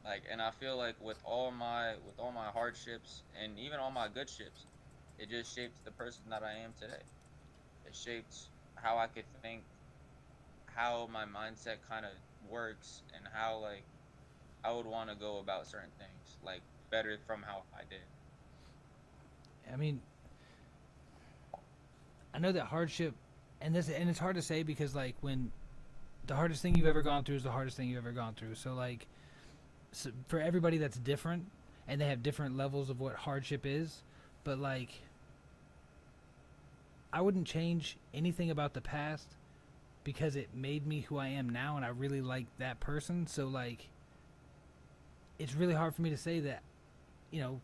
Like, and I feel like with all my hardships and even all my good ships, it just shaped the person that I am today. It shaped how I could think, how my mindset kind of works, and how like I would want to go about certain things like better from how I did. I mean, I know that hardship, and it's hard to say because like when the hardest thing you've ever gone through is the hardest thing you've ever gone through. So like, so for everybody that's different, and they have different levels of what hardship is, but like, I wouldn't change anything about the past because it made me who I am now, and I really like that person. So like, it's really hard for me to say that, you know,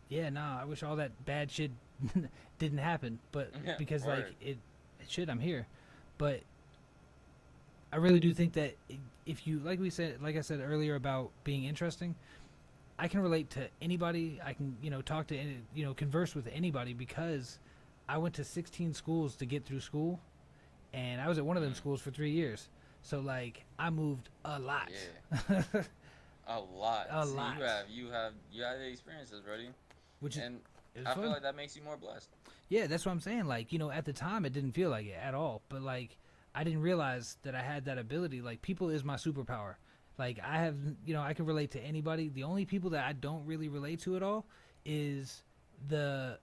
yeah, nah, I wish all that bad shit didn't happen, but Yeah, because like word. it should, I'm here. But I really do think that if you, like I said earlier about being interesting, I can relate to anybody. I can, talk to, converse with anybody because I went to 16 schools to get through school, and I was at one of them Mm, schools for 3 years. So like, I moved a lot. yeah, a lot. A See, lot, you have the experiences, buddy, which is and it was I feel fun. like that makes you more blessed. Yeah, that's what I'm saying. Like, at the time, it didn't feel like it at all. But like, I didn't realize that I had that ability. Like, people is my superpower. Like, I have, I can relate to anybody. The only people that I don't really relate to at all is the,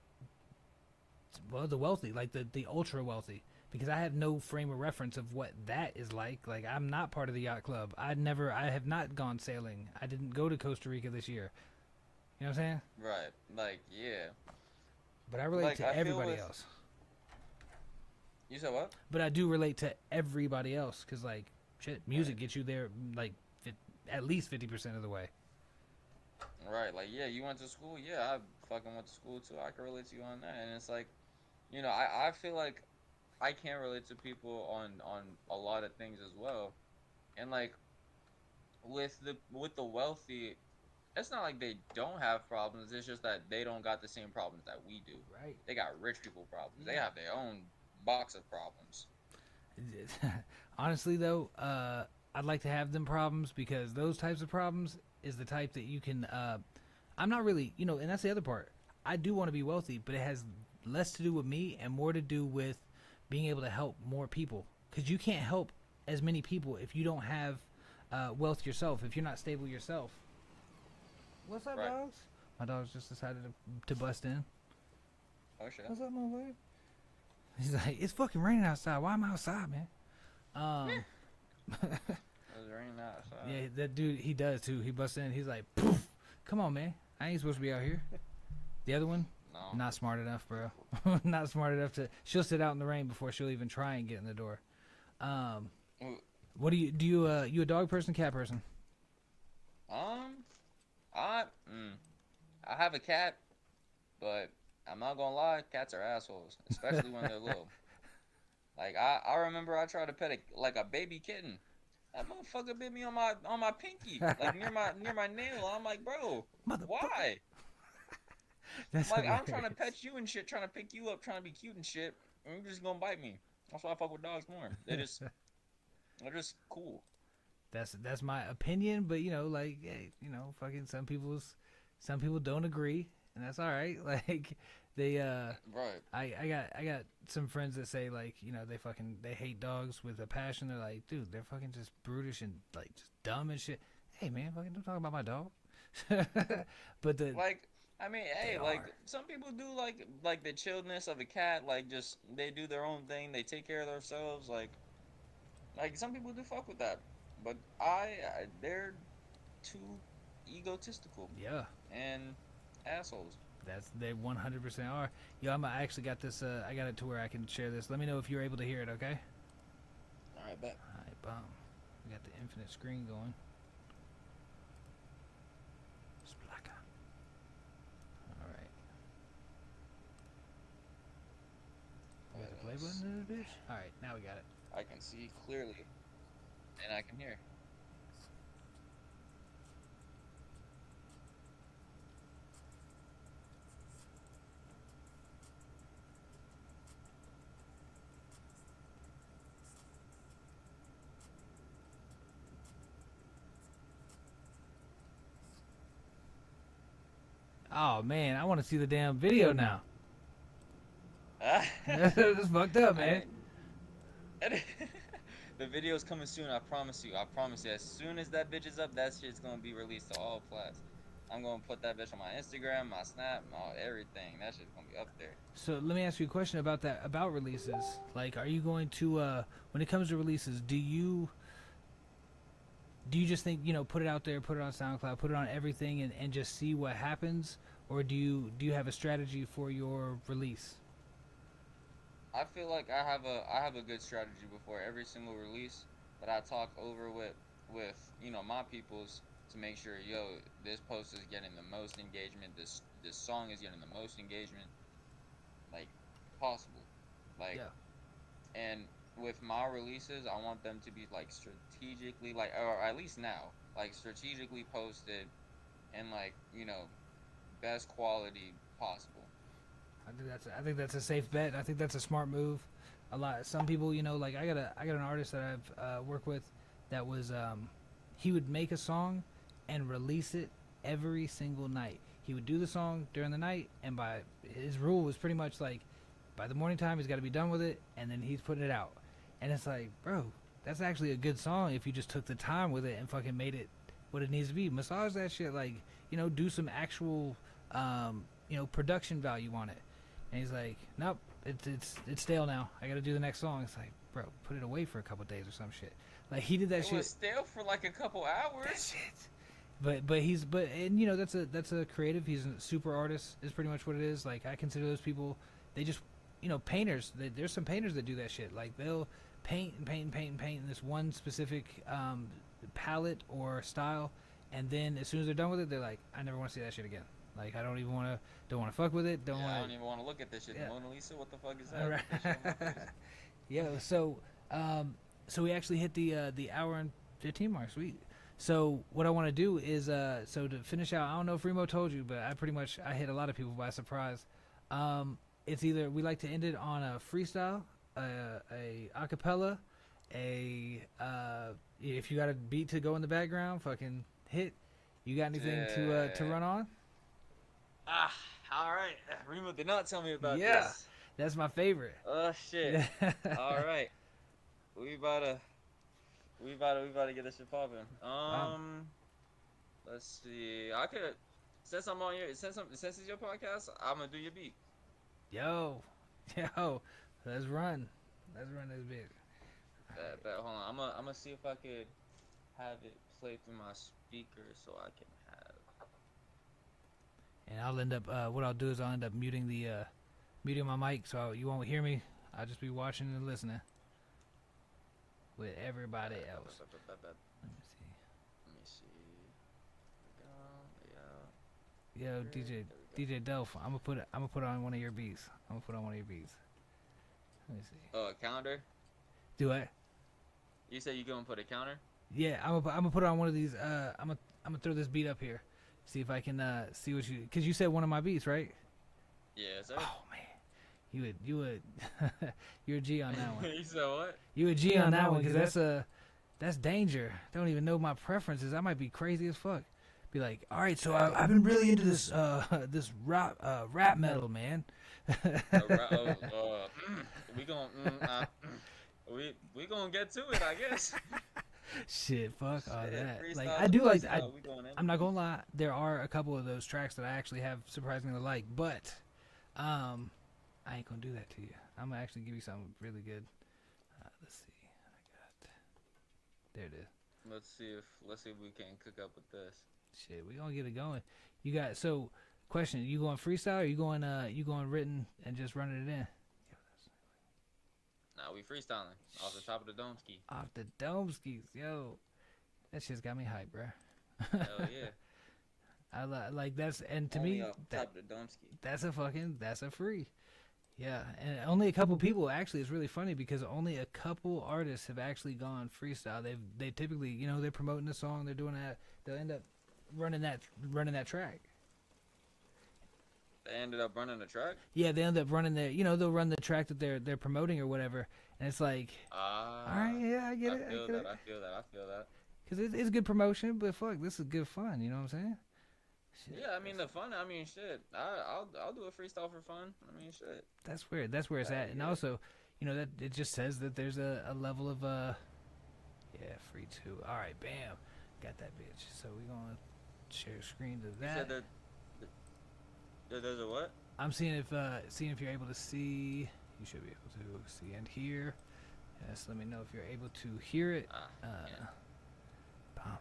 the wealthy, like the ultra wealthy, because I have no frame of reference of what that is like. Like, I'm not part of the yacht club. I have not gone sailing. I didn't go to Costa Rica this year. You know what I'm saying? Right. Like, yeah. But I relate Like to I feel everybody with else. you said what? But I do relate to everybody else because, like, shit, music Right. gets you there, like, at least 50% of the way. Right. Like, yeah, you went to school. Yeah, I fucking went to school too. I can relate to you on that. And it's like, I feel like I can relate to people on a lot of things as well. And like with the wealthy, it's not like they don't have problems. It's just that they don't got the same problems that we do. Right. They got rich people problems. They Yeah. have their own box of problems. Honestly, though, I'd like to have them problems because those types of problems is the type that you can. I'm not really, and that's the other part. I do want to be wealthy, but it has less to do with me and more to do with being able to help more people. Because you can't help as many people if you don't have wealth yourself, if you're not stable yourself. What's up, Right. dogs? My dogs just decided to bust in. Oh shit. What's up, motherfucker? He's like, it's fucking raining outside. Why am I outside, man? It was raining outside. Yeah, that dude, he does too. He busts in. He's like, poof, come on, man. I ain't supposed to be out here. The other one, No. not smart enough, bro. Not smart enough to. She'll sit out in the rain before she'll even try and get in the door. Ooh. What do you you a dog person, cat person? I have a cat, but I'm not gonna lie, cats are assholes, especially when they're little. Like I remember I tried to pet a baby kitten. That motherfucker bit me on my pinky, like near my nail. I'm like, bro, why? That's Like I'm trying to hilarious. pet you and shit, trying to pick you up, trying to be cute and shit, and you're just gonna bite me. That's why I fuck with dogs more. They're just cool. That's my opinion, but like, hey, fucking some people don't agree, and that's all right. Like they Right. I got some friends that say like they hate dogs with a passion. They're like, dude, they're fucking just brutish and like just dumb and shit. Hey man, fucking don't talk about my dog. But the Like, I mean, hey, They like are. some people do like the chilledness of a cat, like just they do their own thing, they take care of themselves, like some people do fuck with that, but they're too egotistical yeah, and assholes. they 100% are. Yo, I actually got this. I got it to where I can share this. Let me know if you're able to hear it. Okay. All right, bet. All right, bomb. We got the infinite screen going. Splaka. All right. We got the play button in this bitch. All right, now we got it. I can see clearly, and I can hear. Oh man, I want to see the damn video now. Ah. That's fucked up, man. The video's coming soon. I promise you. I promise you. As soon as that bitch is up, that shit's gonna be released to all plats. I'm gonna put that bitch on my Instagram, my Snap, everything. That shit's gonna be up there. So let me ask you a question about that, about releases. Like, are you going to, when it comes to releases, do you just think, put it out there, put it on SoundCloud, put it on everything, and just see what happens, or do you have a strategy for your release? I feel like I have a good strategy before every single release that I talk over with my peoples to make sure, this post is getting the most engagement, this song is getting the most engagement like possible. Like Yeah. And with my releases, I want them to be like strategically, like, or at least now, like strategically posted and like, best quality possible. I think that's a safe bet. I think that's a smart move. Some people, like I got an artist that I've worked with that was he would make a song and release it every single night. He would do the song during the night, and by his rule was pretty much like by the morning time he's got to be done with it, and then he's putting it out. And it's like, bro, that's actually a good song if you just took the time with it and fucking made it what it needs to be. Massage that shit, like, do some actual production value on it. And he's like, nope, it's stale now. I got to do the next song. It's like, bro, put it away for a couple days or some shit. Like he did that It shit. was stale for like a couple hours. That shit. But that's a creative. He's a super artist. Is pretty much what it is. Like I consider those people. They just painters. There's some painters that do that shit. Like they'll paint and paint and paint and paint in this one specific palette or style, and then as soon as they're done with it, they're like, I never want to see that shit again. Like I don't want to fuck with it. I don't even want to look at this shit. Yeah. Mona Lisa, what the fuck is that? All right. Get that shit on my face. Yeah. So we actually hit the hour and 15 mark. Sweet. So what I want to do is so to finish out, I don't know if Remo told you, but I hit a lot of people by surprise. It's either we like to end it on a freestyle, a acapella, if you got a beat to go in the background, fucking hit. You got anything to run on? All right. Remo did not tell me about Yeah. this. That's my favorite. Oh shit. All right. We about to get this shit popping. Let's see. I could since it's your podcast, I'm gonna do your beat. Yo, let's run this bit. Bet. Hold on. I'm gonna see if I could have it play through my speaker so I can have. And I'll end up what I'll do is I'll end up muting my mic so you won't hear me. I'll just be watching and listening with everybody else. Let me see. Yo, DJ Delph, I'm gonna put on one of your beats. Let me see. Oh, a counter? Do it. You said you gonna put a counter? Yeah, I'm gonna put on one of these. I'm gonna throw this beat up here. See if I can see what you. Cause you said one of my beats, right? Yeah, sir. Oh man, you're a G on that one. You said what? You a G on that one, cause that's danger. Don't even know my preferences. I might be crazy as fuck. Be like, all right, so I've been really into this this rap metal, man. We gonna get to it, I guess. Shit, fuck all that. Freestyle, Like I do like. I'm not gonna lie. There are a couple of those tracks that I actually have surprisingly like, but I ain't gonna do that to you. I'm gonna actually give you something really good. Let's see. There it is. Let's see if we can cook up with this. Shit, we gonna get it going. You got question. You going freestyle or you going written and just running it in? Nah, we freestyling off the top of the dome ski. Off the dome skis, yo. That shit's got me hyped, bro. Hell yeah. I like that's and to Only me off the top of the dome ski. that's a free. Yeah, and only a couple people actually. It's really funny because only a couple artists have actually gone freestyle. They typically, they're promoting the song, they're doing that. They'll end up running that track. They ended up running the track? Yeah, they end up running they'll run the track that they're promoting or whatever, and it's like, all right, yeah, I get it. I feel that. Because it's good promotion, but fuck, this is good fun. You know what I'm saying? Shit. Yeah, I mean the fun. I mean, shit. I'll do a freestyle for fun. I mean, shit. That's where it's at, and also, that it just says that there's a level of free too. All right, bam, got that bitch. So we gonna share screen to that. You said there's a what? I'm seeing if you're able to see. You should be able to see and hear. Yes, let me know if you're able to hear it. Yeah. Bam.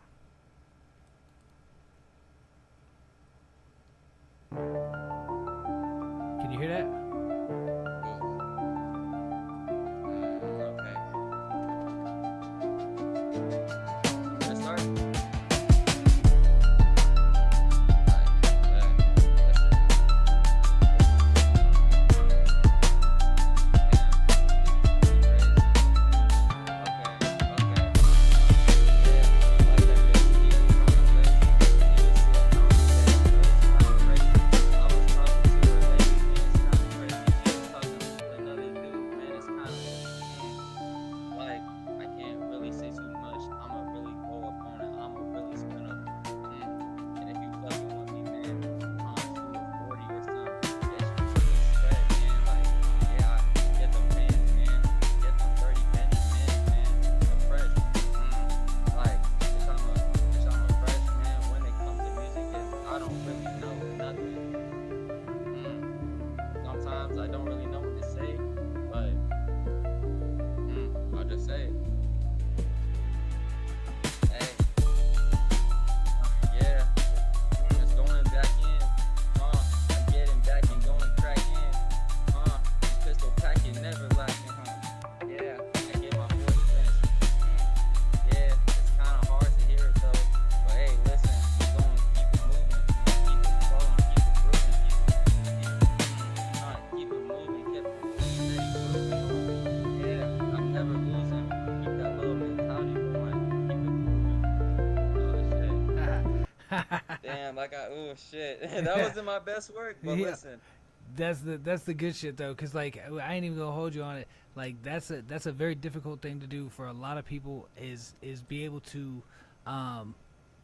Can you hear that? Okay. Let's start. shit, that wasn't my best work, but Yeah. listen. That's the good shit though, cause like I ain't even gonna hold you on it. Like that's a very difficult thing to do for a lot of people is be able to,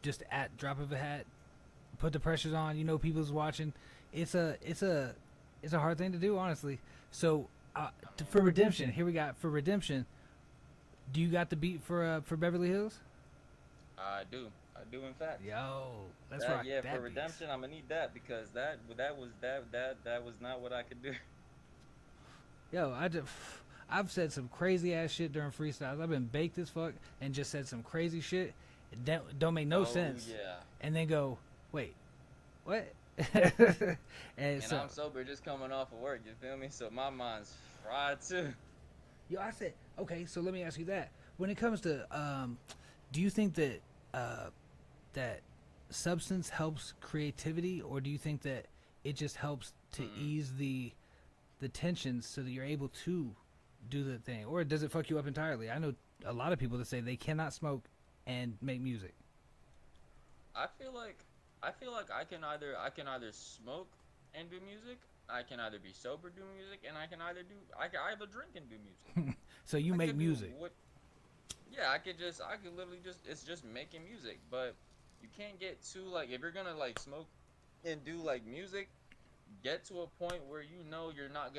just at drop of a hat, put the pressures on. You know, people's watching. It's a hard thing to do, honestly. So for Redemption, here we got for Redemption. Do you got the beat for Beverly Hills? I do, in fact. Yo, let's That, rock yeah, that for beat. Redemption, I'm gonna need that because that was not what I could do. Yo, I've said some crazy ass shit during freestyles. I've been baked as fuck and just said some crazy shit. It don't make no sense. Yeah. And then go, wait, what? and so, I'm sober, just coming off of work. You feel me? So my mind's fried too. yo, I said, okay. So let me ask you that. When it comes to, do you think that that substance helps creativity, or do you think that it just helps to ease the tensions so that you're able to do the thing, or does it fuck you up entirely? I know a lot of people that say they cannot smoke and make music. I feel like I can either smoke and do music. I can either be sober, do music, and I can either drink and do music. So you I make could do music. Yeah, I could literally it's just making music, but you can't get too, like, if you're gonna, like, smoke and do, like, music, get to a point where you know you're not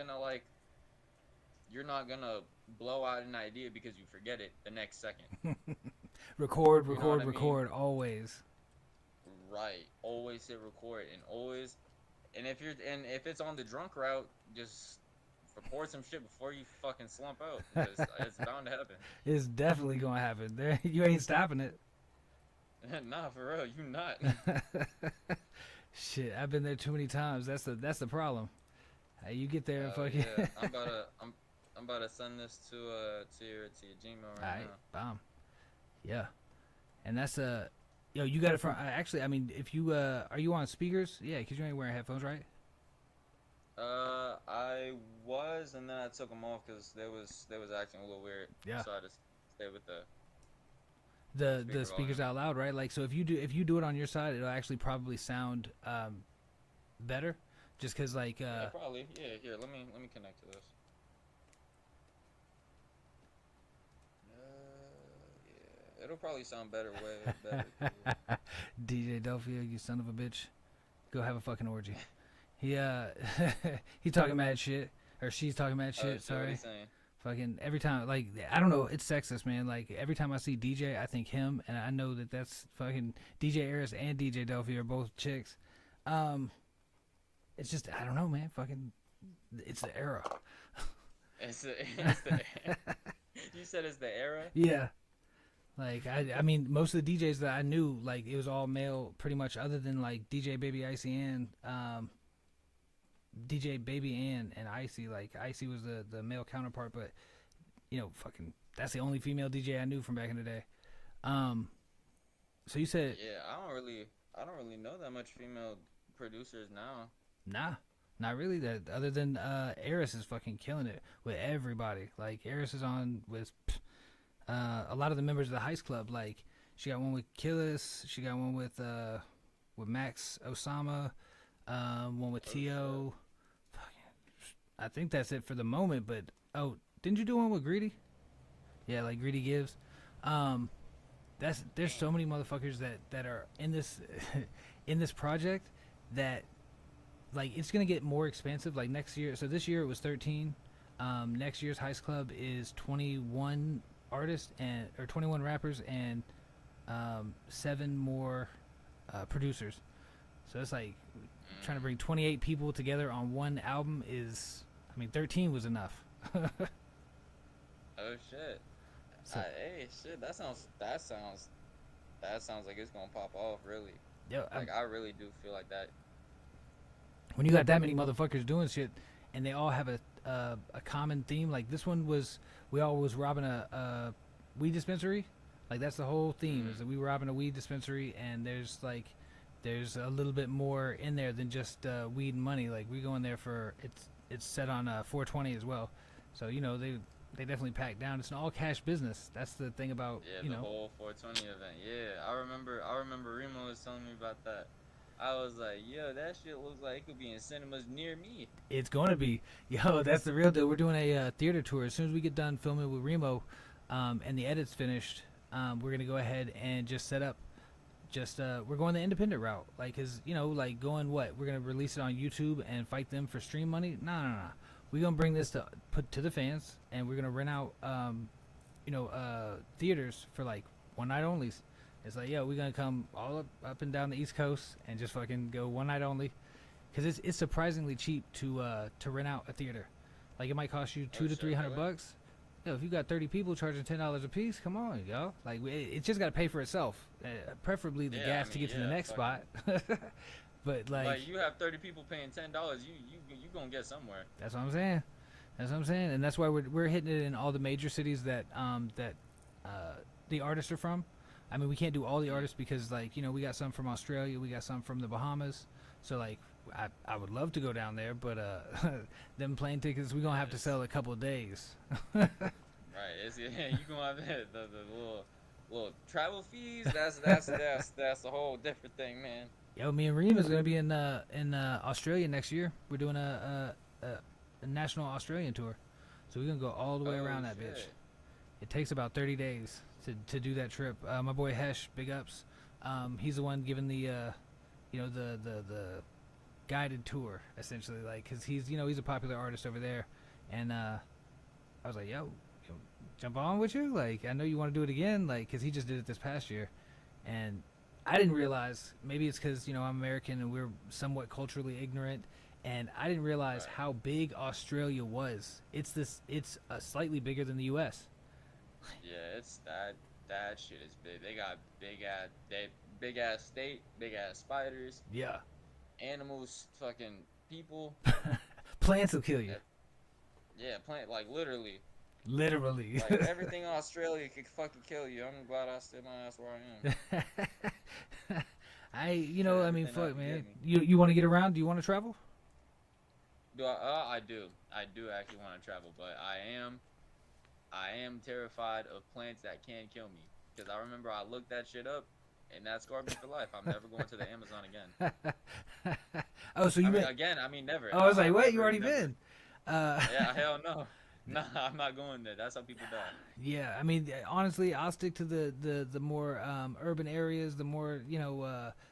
gonna blow out an idea because you forget it the next second. record You know what I mean? always. Right. Always hit record and if it's on the drunk route, just record some shit before you fucking slump out, because it's bound to happen. It's definitely gonna happen. There, you ain't stopping it. Nah, for real, you not. Shit, I've been there too many times. That's the problem. You get there and fucking. Yeah. I'm about to send this to your Gmail right now. Bomb. Yeah, and that's yo, you got it from. Actually, I mean, if you are you on speakers? Yeah, because you ain't wearing headphones, right? I was, and then I took them off because they was acting a little weird. Yeah. So I just stayed with the speakers out loud, right? Like, so if you do it on your side, it'll actually probably sound better, just because like yeah, probably. Yeah, here, let me connect to this. Yeah, it'll probably sound better, way better. DJ Delphia, you son of a bitch, go have a fucking orgy. He he talking mad shit, or she's talking mad shit. What Sorry. he's saying. Fucking every time, like, I don't know, it's sexist, man. Like, every time I see DJ, I think him, and I know that that's fucking DJ Eris and DJ Delphi are both chicks. It's just, I don't know, man. Fucking, it's the era. It's the You said it's the era? Yeah. Like, I mean, most of the DJs that I knew, like, it was all male, pretty much, other than, like, DJ Baby Icy and, DJ Baby and Icy. Like, Icy was the male counterpart, but, you know, fucking, that's the only female DJ I knew from back in the day. So you said... Yeah, I don't really know that much female producers now. Nah, not really. That other than Eris is fucking killing it with everybody. Like, Eris is on with a lot of the members of the Heist Club. Like, she got one with Killis, she got one with Max Osama, one with T.O. I think that's it for the moment, but didn't you do one with Greedy? Yeah, like Greedy Gives. There's so many motherfuckers that are in this in this project that, like, it's gonna get more expansive. Like, next year, so this year it was 13. Next year's Heist Club is 21 artists or 21 rappers and 7 more producers. So it's like trying to bring 28 people together on one album is, I mean, 13 was enough. Oh shit. So- Hey, shit, that sounds like it's gonna pop off, really. Yo, Like, I really do feel like that. when you got that many motherfuckers doing shit and they all have a common theme, like this one was, we all was robbing a weed dispensary. Like, that's the whole theme, is that we were robbing a weed dispensary, and there's a little bit more in there than just weed and money. Like, we go in there for, it's set on 420 as well, so, you know, they definitely pack down. It's an all cash business. That's the thing about, Yeah, you the know. whole 420 event. Yeah, I remember Remo was telling me about that. I was like, yo, that shit looks like it could be in cinemas near me. It's going to be. Yo, that's the real deal. We're doing a theater tour. As soon as we get done filming with Remo and the edit's finished, we're going to go ahead and just set up. We're going the independent route. Like, cause, like going what? We're going to release it on YouTube and fight them for stream money? No. We're going to bring this to put to the fans, and we're going to rent out, theaters for like one night onlys. It's like, yo, we're going to come all up and down the East Coast and just fucking go one night only. Because it's surprisingly cheap to rent out a theater. Like, it might cost you $200 to $300. Yo, if you got 30 people charging $10 a piece, come on, yo. Like, it's just got to pay for itself. Preferably the gas to get to the next spot. But like you have 30 people paying $10, you gonna get somewhere. That's what I'm saying. And that's why we're hitting it in all the major cities that the artists are from. I mean, we can't do all the artists because, like, we got some from Australia, we got some from the Bahamas. So, like, I would love to go down there, but them plane tickets, we're gonna have to sell a couple of days. Right. You gonna have the little travel fees. That's a whole different thing, man. Yo, me and Reem is gonna be in Australia next year. We're doing a national Australian tour, so we're gonna go all the way around that bitch. It takes about 30 days to do that trip. My boy Hesh, big ups. He's the one giving the the guided tour, essentially, like, cause he's a popular artist over there, and I was like, yo, jump on with you, like, I know you want to do it again, like, cause he just did it this past year, and I didn't realize, maybe it's cause I'm American and we're somewhat culturally ignorant, and I didn't realize how big Australia was. It's slightly bigger than the U.S. Yeah, it's that shit is big. They got big ass state, big ass spiders. Yeah. Animals, fucking people. Plants will kill you. Yeah, plant, like, literally. Literally. Like, everything in Australia could fucking kill you. I'm glad I stay my ass where I am. I mean, fuck, man. You want to get around? Do you want to travel? Do I? I do. I do actually want to travel, but I am terrified of plants that can kill me. Because I remember I looked that shit up, and that scarred me for life. I'm never going to the Amazon again. Oh, so you I mean never. I was like, what? You already been? Yeah, hell no. Nah, I'm not going there. That's how people die. Yeah, I mean, honestly, I'll stick to the more urban areas, the more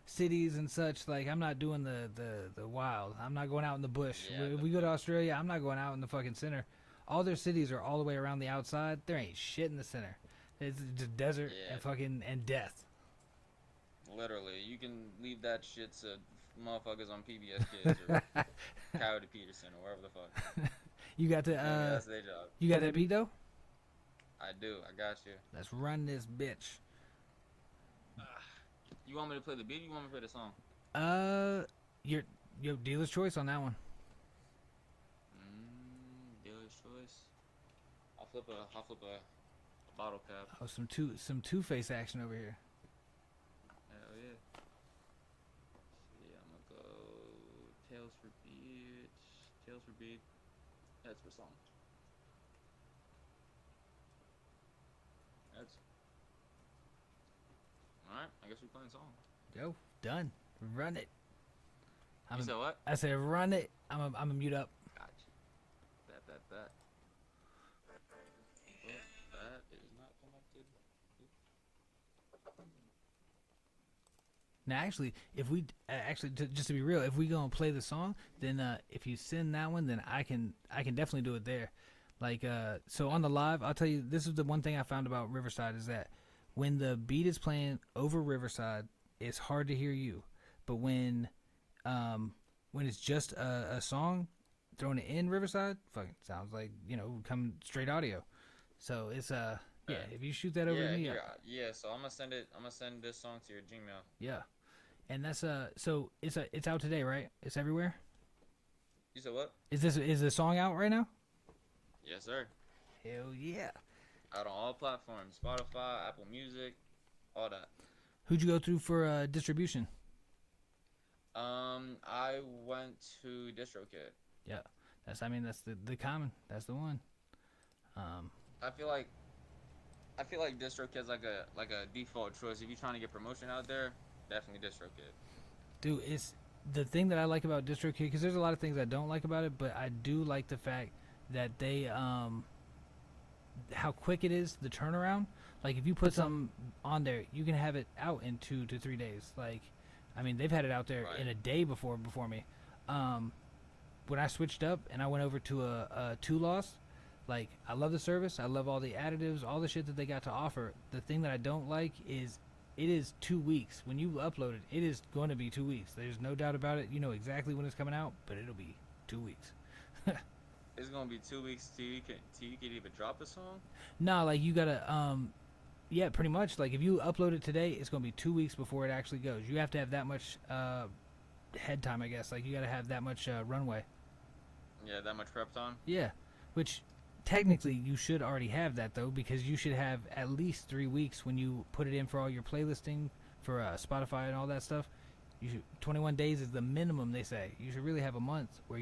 cities and such. Like, I'm not doing the wild. I'm not going out in the bush. Yeah, if we go to Australia, I'm not going out in the fucking center. All their cities are all the way around the outside. There ain't shit in the center. It's just desert and fucking and death. Literally, you can leave that shit to motherfuckers on PBS Kids or Coyote Peterson or wherever the fuck. You got the that's their job. You got that beat though? I do. I got you. Let's run this bitch. You want me to play the beat? Or you want me to play the song? Your dealer's choice on that one. Dealer's choice. I'll flip a bottle cap. Oh, some Two-Face action over here. Hell yeah. Yeah, I'm gonna go Tails for beat. That's for song. That's alright, I guess we're playing song. Yo, done. Run it. You said what? I said run it. I'm a mute up. Gotcha. Bet. That is not connected. Now, actually, if we just to be real, if we gonna play the song, then if you send that one, then I can definitely do it there. Like, so on the live, I'll tell you, this is the one thing I found about Riverside is that when the beat is playing over Riverside, it's hard to hear you. But when it's just a song, throwing it in Riverside, fucking sounds like coming straight audio. So it's yeah, if you shoot that over to me, yeah. So I'm gonna send this song to your Gmail. Yeah, and that's so it's out today, right? It's everywhere. You said what? Is the song out right now? Yes, sir. Hell yeah! Out on all platforms: Spotify, Apple Music, all that. Who'd you go through for distribution? I went to DistroKid. Yeah, that's the common. That's the one. I feel like DistroKid's like a default choice. If you're trying to get promotion out there, definitely DistroKid. Dude, it's the thing that I like about DistroKid, because there's a lot of things I don't like about it, but I do like the fact that they how quick it is, the turnaround. Like if you put something on there, you can have it out in 2 to 3 days. Like, I mean, they've had it out there Right. in a day before me. When I switched up and I went over to a two loss, like I love the service, I love all the additives, all the shit that they got to offer. The thing that I don't like is it is 2 weeks. When you upload it, it is going to be 2 weeks. There's no doubt about it. You know exactly when it's coming out, but it'll be 2 weeks. It's gonna be 2 weeks till you can even drop a song. Nah, like you gotta yeah, pretty much. Like if you upload it today, it's gonna be 2 weeks before it actually goes. You have to have that much head time, I guess. Like you gotta have that much runway. Yeah, that much prep time. Yeah, which technically you should already have that though, because you should have at least 3 weeks when you put it in for all your playlisting for Spotify and all that stuff. You should 21 days is the minimum, they say. You should really have a month where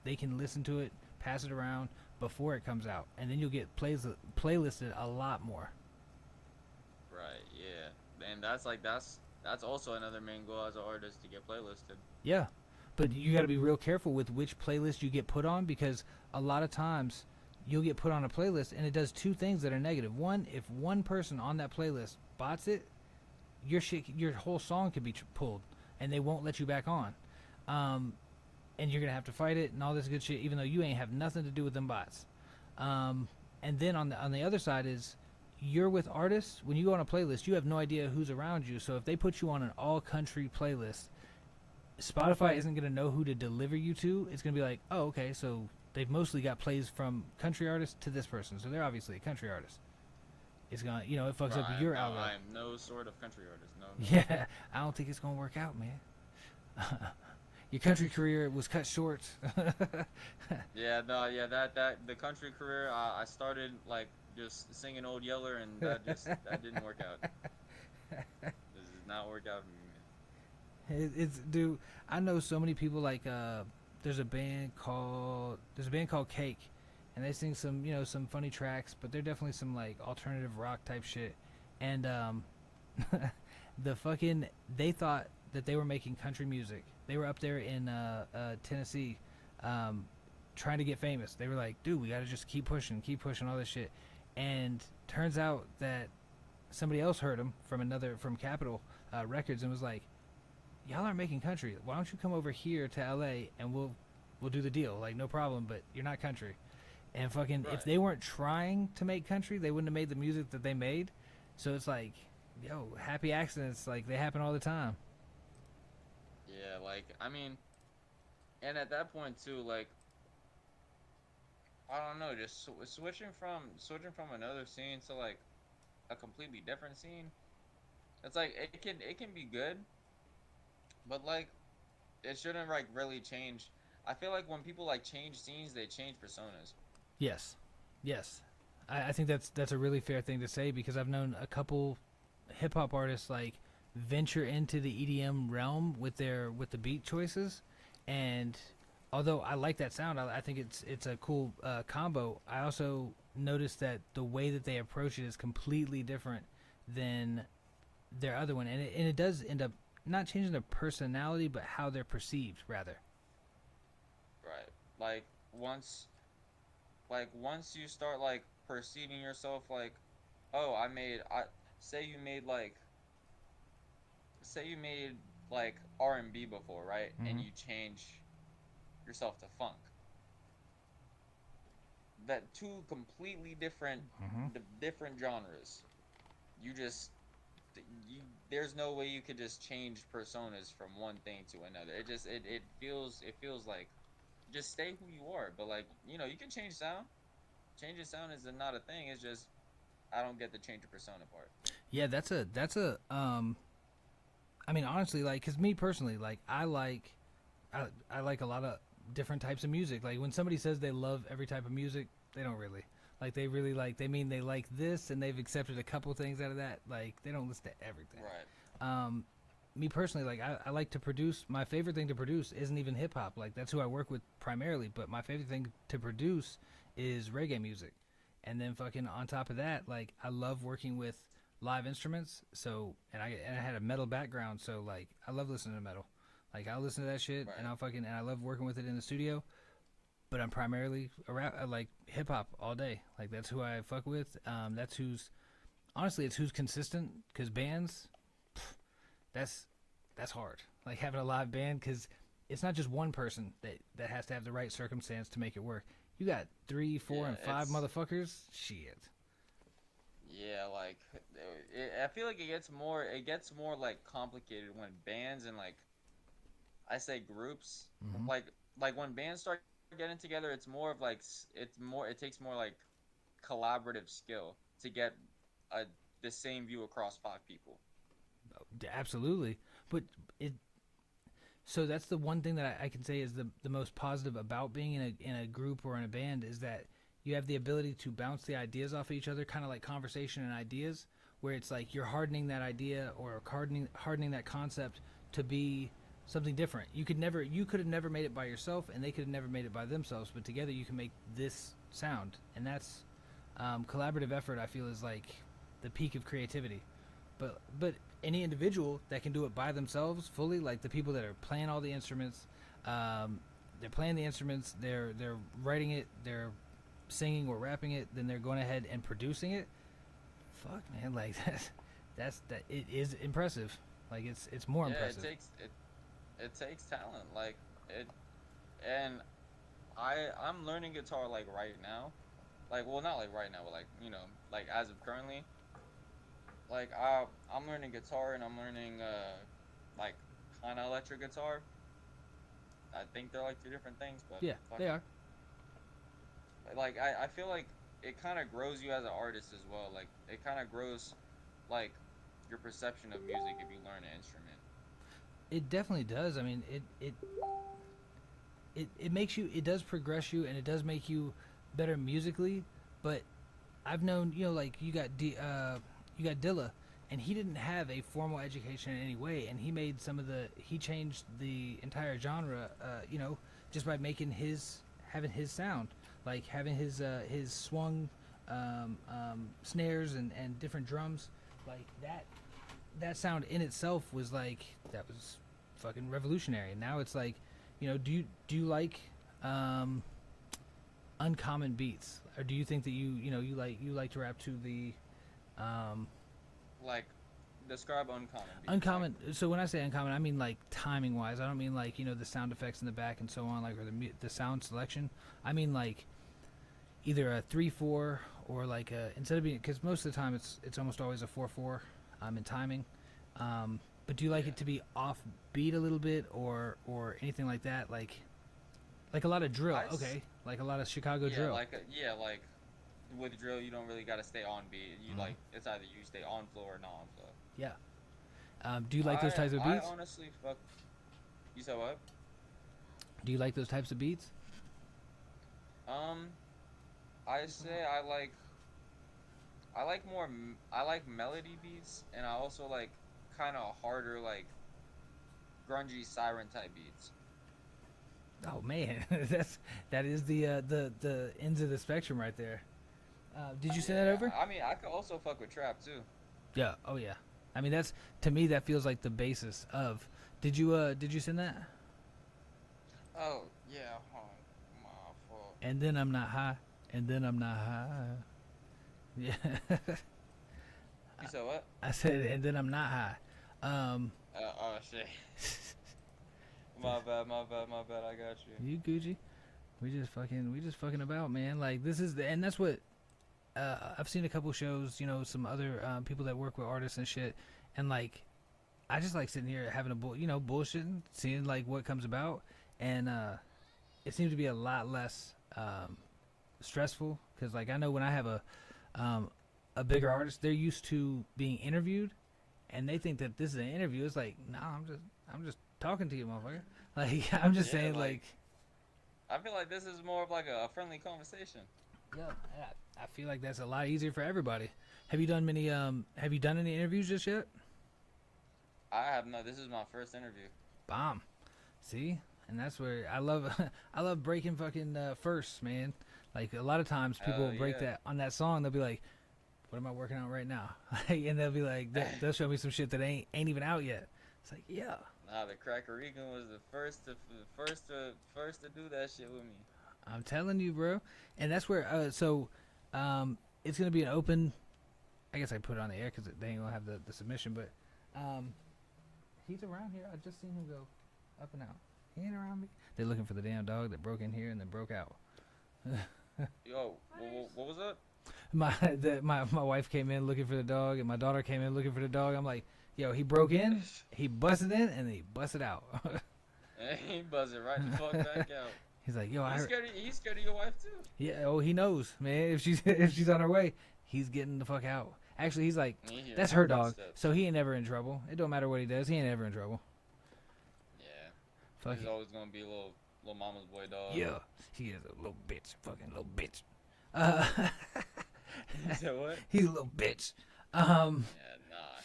they can listen to it, pass it around before it comes out, and then you'll get playlisted a lot more. Right. Yeah. And that's also another main goal as an artist, to get playlisted. Yeah, but you got to be real careful with which playlist you get put on, because a lot of times you'll get put on a playlist and it does two things that are negative. One, if one person on that playlist bots it, your whole song could be pulled and they won't let you back on. And you're gonna have to fight it and all this good shit, even though you ain't have nothing to do with them bots. And then on the other side is, you're with artists. When you go on a playlist, you have no idea who's around you. So if they put you on an all country playlist, Spotify isn't gonna know who to deliver you to. It's gonna be like, oh, okay, so they've mostly got plays from country artists to this person, so they're obviously a country artist. It's gonna, it fucks up your algorithm. I am no sort of country artist. No. Yeah, I don't think it's gonna work out, man. Your country career was cut short. Yeah, no, yeah, that the country career, I started like just singing Old Yeller, and that didn't work out. This does not work out for me, man. It's dude. I know so many people like there's a band called Cake, and they sing some funny tracks, but they're definitely some like alternative rock type shit. And they thought that they were making country music. They were up there in Tennessee, trying to get famous. They were like, dude, we gotta just keep pushing all this shit. And turns out that somebody else heard them from Capitol Records and was like, y'all aren't making country. Why don't you come over here to LA and we'll do the deal? Like, no problem, but you're not country. And fucking, Right. if they weren't trying to make country, they wouldn't have made the music that they made. So it's like, yo, happy accidents, like, they happen all the time. Yeah, like, I mean, and at that point too, like, I don't know, just switching from another scene to like a completely different scene. It's like it can be good, but like it shouldn't like really change. I feel like when people like change scenes, they change personas. Yes. I think that's a really fair thing to say, because I've known a couple hip hop artists like venture into the EDM realm with the beat choices, and although I like that sound, I think it's a cool combo. I also noticed that the way that they approach it is completely different than their other one, and it does end up not changing their personality, but how they're perceived rather. Right. Like once you start like perceiving yourself like, oh, say you made R&B before, right? And Mhm. you change yourself to funk. That two completely different different genres. There's no way you could just change personas from one thing to another. It feels like just stay who you are, but like, you can change sound. Changing sound is not a thing. It's just I don't get the change of persona part. Yeah, that's a I mean, honestly, like, cause me personally, like, I like a lot of different types of music. Like, when somebody says they love every type of music, they don't really. Like, they really like, they mean they like this, and they've accepted a couple things out of that. Like, they don't listen to everything. Right. Me personally, like, I like to produce. My favorite thing to produce isn't even hip hop. Like, that's who I work with primarily. But my favorite thing to produce is reggae music. And then fucking on top of that, like, I love working with live instruments. So, and I had a metal background, so like, I love listening to metal. Like I'll listen to that shit Right. and I love working with it in the studio. But I'm primarily I like hip hop all day. Like that's who I fuck with. That's who's honestly it's who's consistent. Because bands, that's hard. Like having a live band because it's not just one person that has to have the right circumstance to make it work. You got 3, 4, Yeah, and 5 it's motherfuckers. Shit. yeah, like I feel like it gets more like complicated when bands and like I say groups Mhm. like when bands start getting together, it's more of like it takes more like collaborative skill to get a the same view across 5 people. Absolutely. But it so that's the one thing that I can say is the most positive about being in a group or in a band is that you have the ability to bounce the ideas off of each other, kind of like conversation and ideas, where it's like you're hardening that idea or hardening that concept to be something different. You could have never made it by yourself, and they could have never made it by themselves, but together you can make this sound, and that's collaborative effort. I feel is like the peak of creativity. But any individual that can do it by themselves fully, like the people that are playing all the instruments, they're playing the instruments, they're writing it, they're singing or rapping it, then they're going ahead and producing it. Fuck man, like that it is impressive. Like it's more Yeah, impressive. it takes talent like it and I'm learning guitar like right now. Like well not like right now, but like, like as of currently, like I'm learning guitar and I'm learning like kind of electric guitar. I think they're like 2 different things, but Yeah, fuck they it. are. Like I feel like it kind of grows you as an artist as well. Like it kind of grows like your perception of music if you learn an instrument. It definitely does. I mean, it makes you. It does progress you, and it does make you better musically. But I've known, like you got Dilla, and he didn't have a formal education in any way, and he changed the entire genre, just by having his sound, like having his swung snares and different drums, like that sound in itself was like that was fucking revolutionary. And now it's like, do you like uncommon beats, or do you think that you like to rap to the Like describe uncommon beats. uncommon? So when I say uncommon, I mean like timing wise. I don't mean like the sound effects in the back and so on, like or the sound selection. I mean like either a 3/4 or like instead of being, because most of the time it's almost always a 4/4 in timing. But do you like Yeah. it to be off beat a little bit or anything like that? Like a lot of drill, okay, like a lot of Chicago Yeah, drill. like with drill you don't really gotta stay on beat. You Mhm. like it's either you stay on flow or not on flow. Yeah. Do you like those types of beats? I honestly fuck. You said what? Do you like those types of beats? I say I like I like melody beats, and I also like kind of harder like grungy siren type beats. Oh man, that is the ends of the spectrum right there. Did you send that over? I mean, I could also fuck with trap too. Yeah. Oh yeah. I mean, that's to me that feels like the basis of. Did you send that? Oh yeah, my fault. And then I'm not high. And then I'm not high. Yeah. You said what? I said, and then I'm not high. Oh shit. My bad. I got you. You Gucci. We just fucking about, man. Like this is and that's what I've seen a couple shows, some other people that work with artists and shit, and like I just like sitting here having bullshitting, seeing like what comes about, and it seems to be a lot less stressful because like I know when I have a bigger artist, they're used to being interviewed, and they think that this is an interview. It's like, no, I'm just talking to you, motherfucker. Like I'm just saying, like I feel like this is more of like a friendly conversation. yeah, I feel like that's a lot easier for everybody. Have you done any interviews just yet? I have no. This is my first interview. Bomb. See, and that's where I love I love breaking fucking firsts, man. Like a lot of times people will break yeah. that on that song. They'll be like, "What am I working on right now?" And they'll be like, they'll show me some shit that ain't even out yet. It's like, yeah, Nah, the Cracker Rican was the first to do that shit with me. I'm telling you, bro. And that's where it's gonna be an open. I guess I put it on the air because they ain't gonna have the submission, but he's around here. I just seen him go up and out. He ain't around me. They're looking for the damn dog that broke in here and then broke out. Yo, what was that? My wife came in looking for the dog, and my daughter came in looking for the dog. I'm like, yo, he broke in, he busted in, and then he busted out. And he buzzing right the fuck back out. He's like, yo, He's scared of your wife too. yeah, oh, he knows, man. If she's on her way, he's getting the fuck out. Actually, he's like, that's her dog, so he ain't never in trouble. It don't matter what he does, he ain't ever in trouble. Yeah. Fuck He's it. always gonna be a little mama's boy dog. Yeah, he is a little bitch, fucking little bitch. You said what? He's a little bitch. Yeah,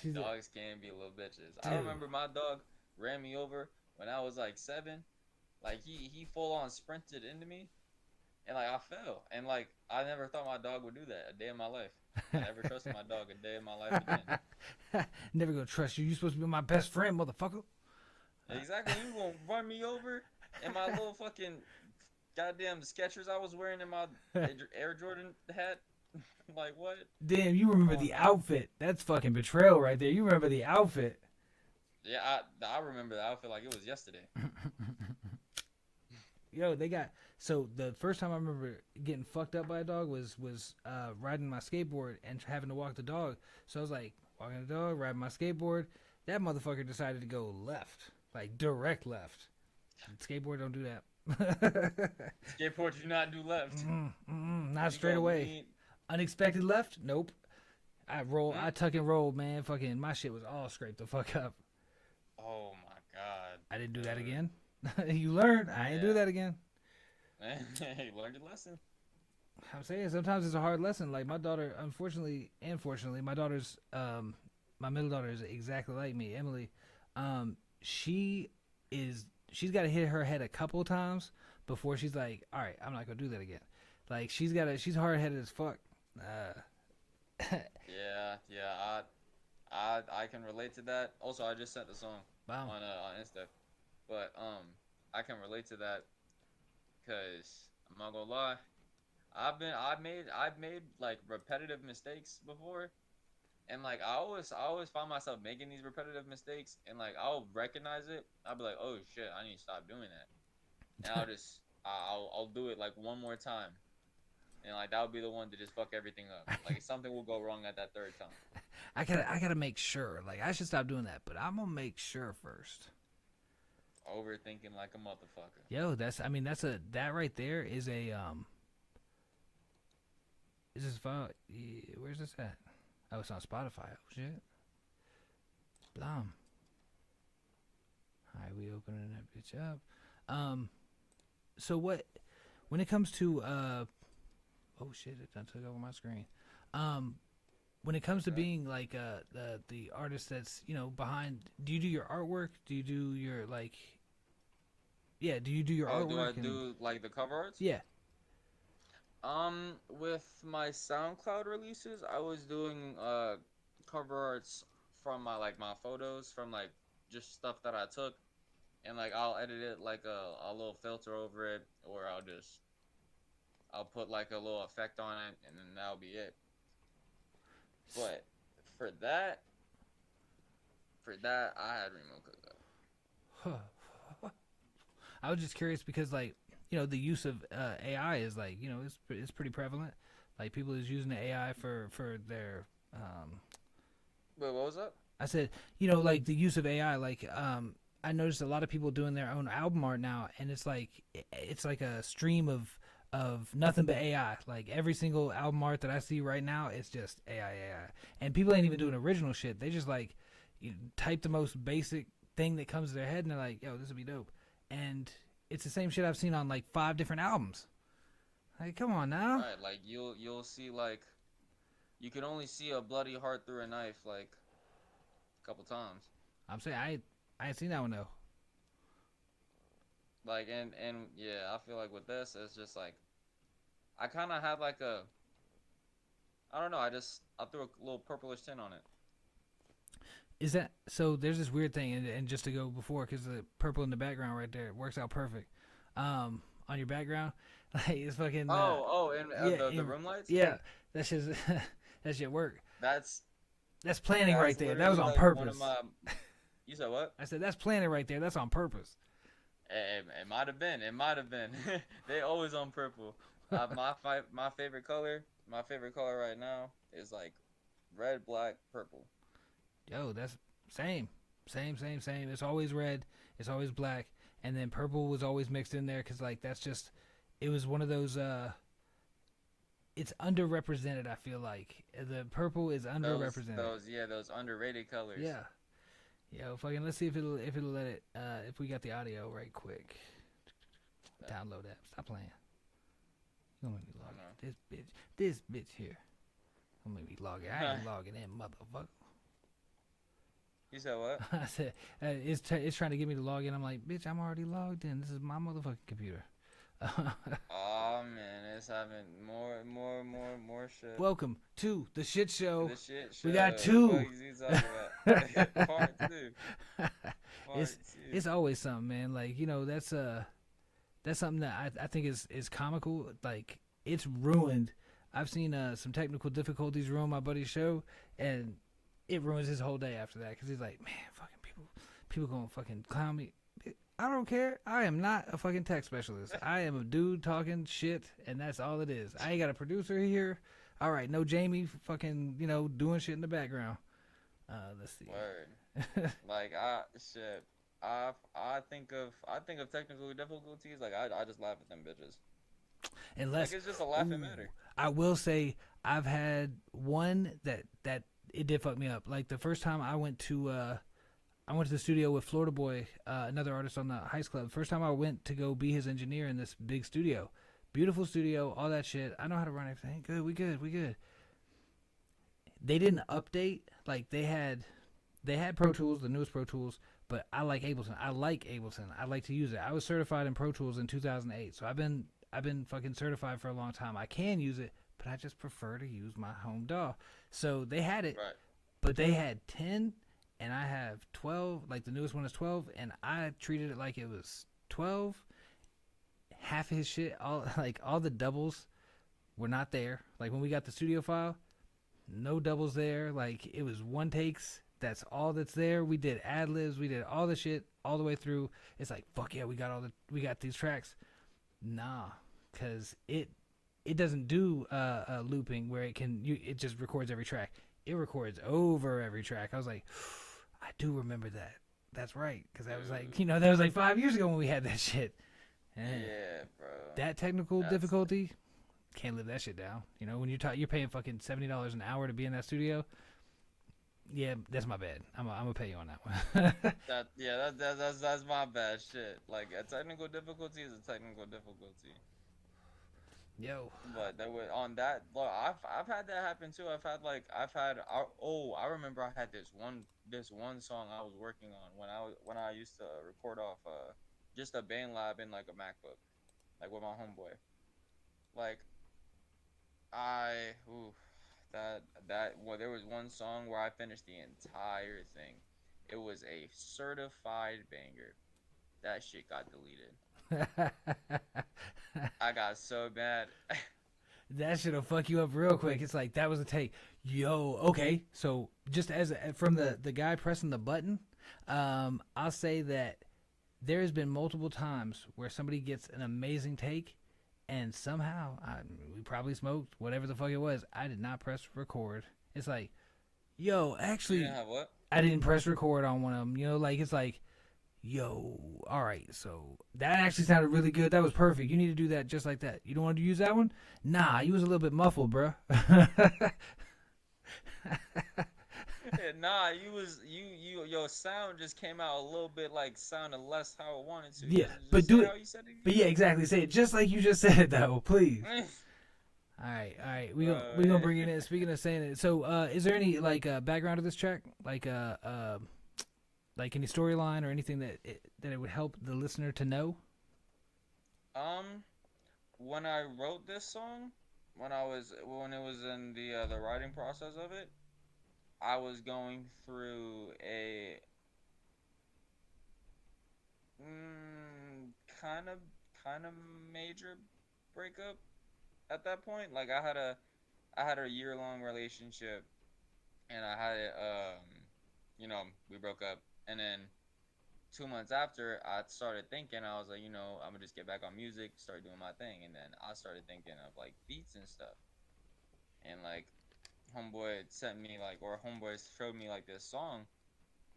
she's nah. Dogs can be little bitches. Dude. I remember my dog ran me over when I was like 7. Like he full on sprinted into me, and like I fell. And like I never thought my dog would do that a day in my life. I never trusted my dog a day in my life again. Never gonna trust you. You supposed to be my best friend, motherfucker. Exactly. You gonna run me over in my little fucking goddamn Skechers I was wearing in my Air Jordan hat? Like what? Damn, you remember the outfit. That's fucking betrayal right there. You remember the outfit. Yeah, I remember the outfit like it was yesterday. Yo, they got so the first time I remember getting fucked up by a dog was riding my skateboard and having to walk the dog. So I was like walking the dog, riding my skateboard. That motherfucker decided to go left, like direct left. Skateboard don't do that. Skateboard do not do left. Not straight away. Unexpected left? Nope. I tuck and roll, man. Fucking my shit was all scraped the fuck up. Oh my god. I didn't do that again. You learned. I ain't do that again. You learned your lesson. I'm saying sometimes it's a hard lesson. Like my daughter, unfortunately and fortunately, my daughter's my middle daughter is exactly like me, Emily. She's got to hit her head a couple of times before she's like, all right, I'm not gonna do that again. Like she's hard headed as fuck. Yeah. I can relate to that. Also, I just sent the song Wow. on Insta, but I can relate to that because I'm not gonna lie, I've made like repetitive mistakes before, and like I always find myself making these repetitive mistakes, and like I'll recognize it. I'll be like, oh shit, I need to stop doing that, and I'll do it like one more time. And like that would be the one to just fuck everything up. Like something will go wrong at that third time. I gotta make sure. Like I should stop doing that, but I'm gonna make sure first. Overthinking like a motherfucker. Yo, that right there is a Is this file? Yeah, where's this at? Oh, it's on Spotify. Oh shit. Blam. Alright, we opening that bitch up. So what? When it comes to oh shit, it done took over my screen. When it comes to being like the artist that's behind, do you do your artwork? Do you do your like? Yeah, do you do your artwork? Do I do like the cover arts? Yeah. With my SoundCloud releases, I was doing cover arts from my photos, from like just stuff that I took, and like I'll edit it like a little filter over it, or I'll put like a little effect on it, and then that'll be it. But for that, I had Remo cook up. I was just curious because the use of AI is it's pretty prevalent. Like people is using the AI for their Wait, what was that? I said, like the use of AI, I noticed a lot of people doing their own album art now, and it's like a stream of nothing but AI. Like every single album art that I see right now, it's just AI. And people ain't even doing original shit. They just type the most basic thing that comes to their head, and they're like, yo, this would be dope. And it's the same shit I've seen on 5 different albums. Like, come on now. Right, like you'll see you can only see a bloody heart through a knife a couple times. I'm saying I ain't seen that one though. And yeah, I feel like with this, it's just I kind of had I don't know, I threw a little purplish tint on it. Is that so? There's this weird thing, and just to go before, because the purple in the background right there, it works out perfect. On your background, like it's fucking. And Yeah, the room lights. yeah. That shit, that shit work. That's That's planning right that's there. That was literally on like one purpose. of my. You said what? I said that's planning right there. That's on purpose. It might have been. It might have been. They always on purple. My favorite color. My favorite color right now is like red, black, purple. Yo, that's same. It's always red. It's always black, and then purple was always mixed in there because like that's just. It was one of those. It's underrepresented. I feel like the purple is underrepresented. Those underrated colors. Yeah. Yo, fucking. Let's see if it'll let it. If we got the audio right quick. Download app. Stop playing. You gonna make me log in. This bitch here. Gonna make me log in. I ain't logging in, motherfucker. You said what? I said it's trying to get me to log in. I'm like, bitch, I'm already logged in. This is my motherfucking computer. Oh man, it's having more shit. Welcome to the shit show. The shit show. We got two. What is he talking about? Part two. It's always something, man. Like that's something that I think is comical. Like it's ruined. I've seen some technical difficulties ruin my buddy's show, and it ruins his whole day after that because he's like, man, fucking people gonna fucking clown me. I don't care. I am not a fucking tech specialist. I am a dude talking shit, and that's all it is. I ain't got a producer here. All right, no Jamie fucking doing shit in the background. Let's see. Word. Like I think of technical difficulties. Like I just laugh at them bitches. Unless like it's just a laughing matter. I will say I've had one that it did fuck me up. Like the first time I went to the studio with Florida Boy, another artist on the Heist Club. First time I went to go be his engineer in this big studio. Beautiful studio, all that shit. I know how to run everything. Good, we good. They didn't update. Like they had Pro Tools, the newest Pro Tools, but I like Ableton. I like to use it. I was certified in Pro Tools in 2008. So I've been fucking certified for a long time. I can use it, but I just prefer to use my home DAW. So they had it, right. But they had 10 and I have 12, like the newest one is 12, and I treated it like it was 12. Half of his shit, all the doubles were not there. Like when we got the studio file, no doubles there. Like it was one takes. That's all that's there. We did ad libs, we did all the shit all the way through. It's like, fuck yeah, we got these tracks. Nah, cause it doesn't do looping where it just records every track. It records over every track. I was like, I do remember that. That's right, because that was like, that was like 5 years ago when we had that shit. And yeah, bro. That technical difficulty, can't live that shit down. When you're paying fucking $70 an hour to be in that studio. Yeah, that's my bad. I'm gonna pay you on that one. That's my bad shit. Like a technical difficulty is a technical difficulty. Yo. But on that, look, I've had that happen too. I remember I had this one song I was working on when I used to record off just a band lab in like a MacBook, like with my homeboy. Like there was one song where I finished the entire thing. It was a certified banger. That shit got deleted. I got so bad. That shit'll fuck you up real quick. It's like that was a take. Yo, okay. So just from the guy pressing the button, I'll say that there has been multiple times where somebody gets an amazing take, and somehow we probably smoked whatever the fuck it was. I did not press record. It's like, yo, actually, what? I didn't press record on one of them. Like it's like, yo, all right, so that actually sounded really good. That was perfect. You need to do that just like that. You don't want to use that one? Nah, you was a little bit muffled, bruh. Nah, your sound just came out a little bit like sounded less how it wanted to. Yeah, but do it. But yeah, exactly. Say it just like you just said it, though, please. All right. We gonna bring it in. Speaking of saying it, so is there any like background to this track, like any storyline or anything that it would help the listener to know? When I wrote this song, when it was in the writing process of it, I was going through a kind of kind of major breakup at that point. Like I had a year-long relationship, and I had it we broke up, and then 2 months after, I started thinking, I was like, I'm gonna just get back on music, start doing my thing, and then I started thinking of like beats and stuff, and like homeboy sent me like, or homeboy showed me like this song.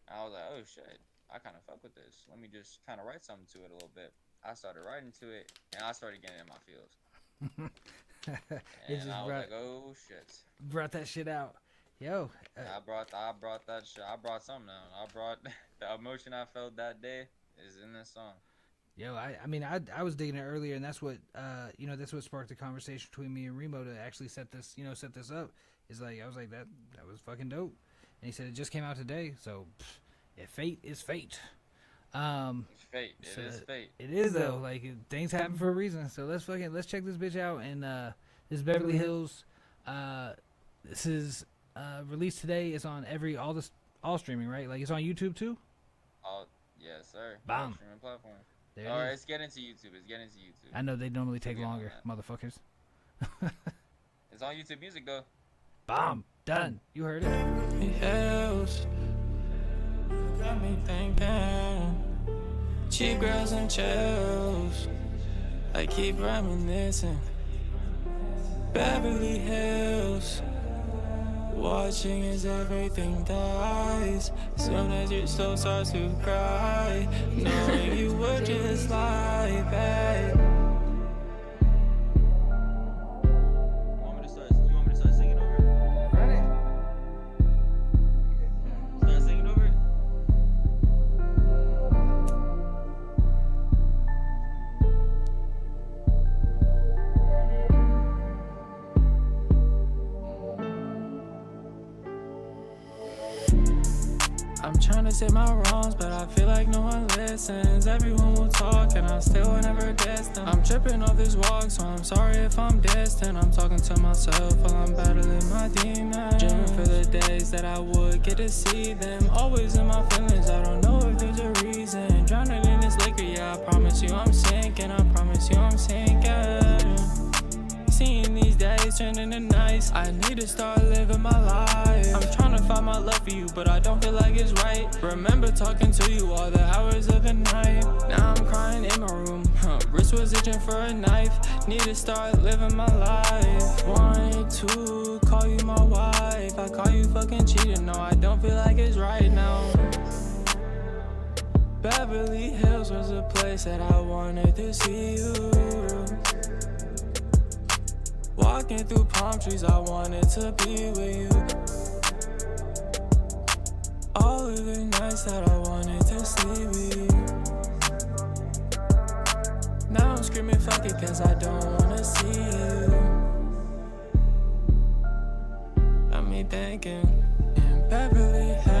I was like, oh shit, I kind of fuck with this. Let me just kind of write something to it a little bit. I started writing to it, and I started getting in my feels, It and just I was like, oh shit. brought that shit out. Yo, I brought that shit. I brought something out. I brought the emotion I felt that day is in this song. I mean, I was digging it earlier, and that's what that's what sparked the conversation between me and Remo to actually set this up. Is like I was like that was fucking dope, and he said it just came out today, so if fate is fate. It's fate. It is fate. It is though. Like things happen for a reason. So let's check this bitch out. And this is Beverly Hills. This is released today. It's on all streaming, right? Like it's on YouTube too. Oh yes, sir. Bam. Streaming platform. There All right, it is. it's getting to YouTube. It's getting to YouTube. I know they normally take Get on longer, that. motherfuckers. It's on YouTube Music though. Bomb. Done. You heard it. Hills got me thinking. Cheap girls and chills. I keep reminiscing. Beverly Hills. Watching as everything dies. Soon as your soul starts to cry, knowing you were just like that. You want me to start singing over it? Ready? Start singing over it? I'm trying to say my wrongs, but I feel like no one listens. Everyone will talk, and I still will never diss them. I'm tripping off this walk, so I'm sorry if I'm distant. I'm talking to myself while I'm battling my demons. Dreaming for the days that I would get to see them. Always in my feelings, I don't know if there's a reason. Drowning in this liquor, yeah, I promise you I'm sinking. I promise you I'm sinking. Seeing these days turning to nights, I need to start living my life. I'm trying to find my love for you, but I don't feel like it's right. Remember talking to you all the hours of the night. Now I'm crying in my room, wrist was itching for a knife. Need to start living my life. Wanted to call you my wife, I call you fucking cheating. No, I don't feel like it's right now. Beverly Hills was a place that I wanted to see you. Walking through palm trees, I wanted to be with you. All of the nights that I wanted to sleep with you. Now I'm screaming fuck it, cause I don't wanna see you. Got me thinking in Beverly Hills.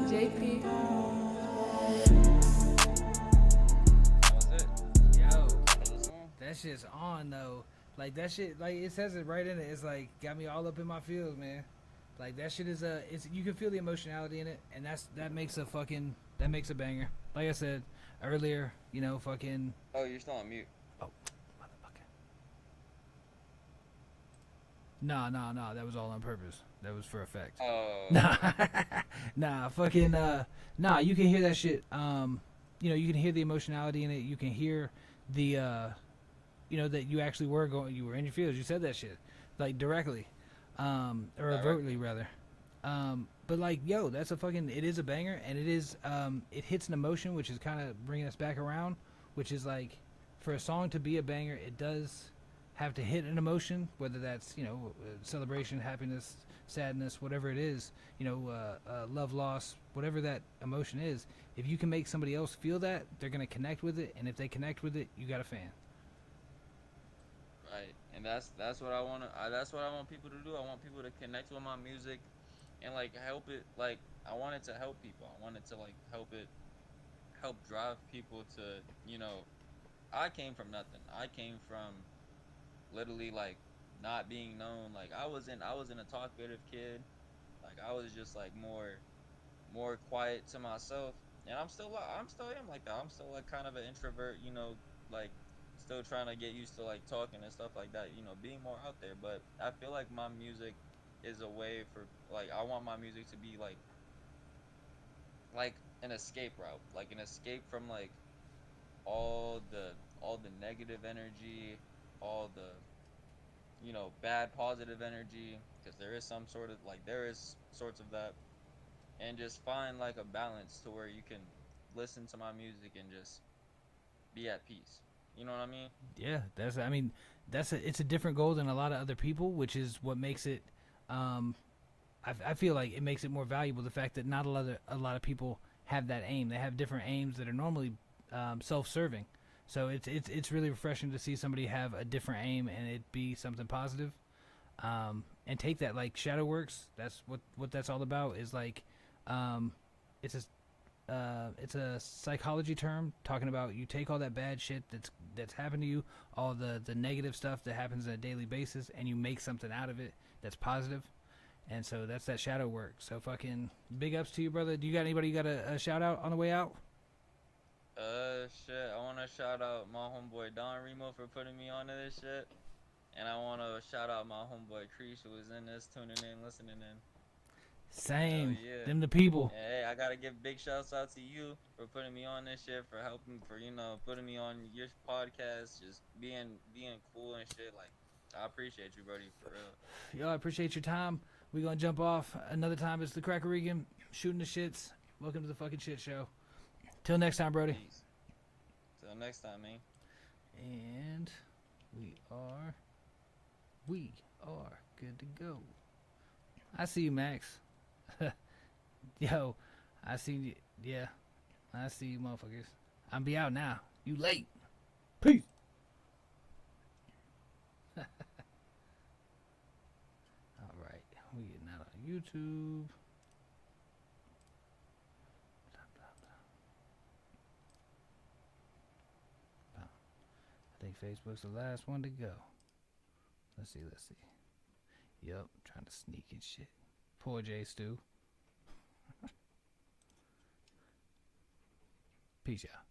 JP. That was it. Yo, That was the song. that shit's on though. Like that shit, like it says it right in it. It's like got me all up in my feels, man. Like that shit is it's you can feel the emotionality in it, and that makes a banger. Like I said earlier, fucking. Oh, you're still on mute. Oh, motherfucker. Nah, that was all on purpose. That was for effect. Oh. Nah, fucking, nah, you can hear that shit. You can hear the emotionality in it. You can hear the, that you actually you were in your feels. You said that shit, like directly, or overtly rather. But like, yo, it is a banger, and it hits an emotion, which is kind of bringing us back around, which is like, for a song to be a banger, it does have to hit an emotion, whether that's celebration, happiness, sadness, whatever it is, love, loss, whatever that emotion is. If you can make somebody else feel that, they're gonna connect with it, and if they connect with it, you got a fan. Right, and that's what I want people to do. I want people to connect with my music, and like help it. Like I wanted to help people. I wanted to like help drive people to, you know, I came from nothing. I came from literally like not being known. Like I wasn't a talkative kid. Like I was just like more quiet to myself. And I'm still am like that. I'm still like kind of an introvert, you know, like still trying to get used to like talking and stuff like that, you know, being more out there. But I feel like my music is a way for like I want my music to be like an escape route, like an escape from like all the negative energy, all the, you know, bad positive energy, because there is some sort of like there is sorts of that, and just find like a balance to where you can listen to my music and just be at peace. You know what I mean? Yeah, that's. I mean, it's a different goal than a lot of other people, which is what makes it. Um, I feel like it makes it more valuable. The fact that not a lot of people have that aim. They have different aims that are normally self-serving. So it's really refreshing to see somebody have a different aim and it be something positive. And take that like shadow works. That's what that's all about. Is like, um, it's a it's a psychology term talking about you take all that bad shit that's happened to you, all the negative stuff that happens on a daily basis, and you make something out of it that's positive. And so that's that shadow work. So fucking big ups to you, brother. Do you got anybody you got a shout out on the way out? Shit. I want to shout out my homeboy Don Remo for putting me onto this shit, and I want to shout out my homeboy Creesh who was in this, tuning in, listening in. Hell Same. yeah. Them the people. And hey, I gotta give big shouts out to you for putting me on this shit, for helping, for, you know, putting me on your podcast, just being cool and shit. Like, I appreciate you, buddy, for real. Yo, I appreciate your time. We gonna jump off another time. It's the Crackerigan shooting the shits. Welcome to the fucking shit show. Till next time, Brody. Peace. Till next time, man. And we are good to go. I see you, Max. Yo, I see you. Yeah, I see you, motherfuckers. I'm be out now. You late. Peace. All right, we getting out on YouTube. I think Facebook's the last one to go. Let's see. Yup, trying to sneak and shit. Poor J Stu. Peace out.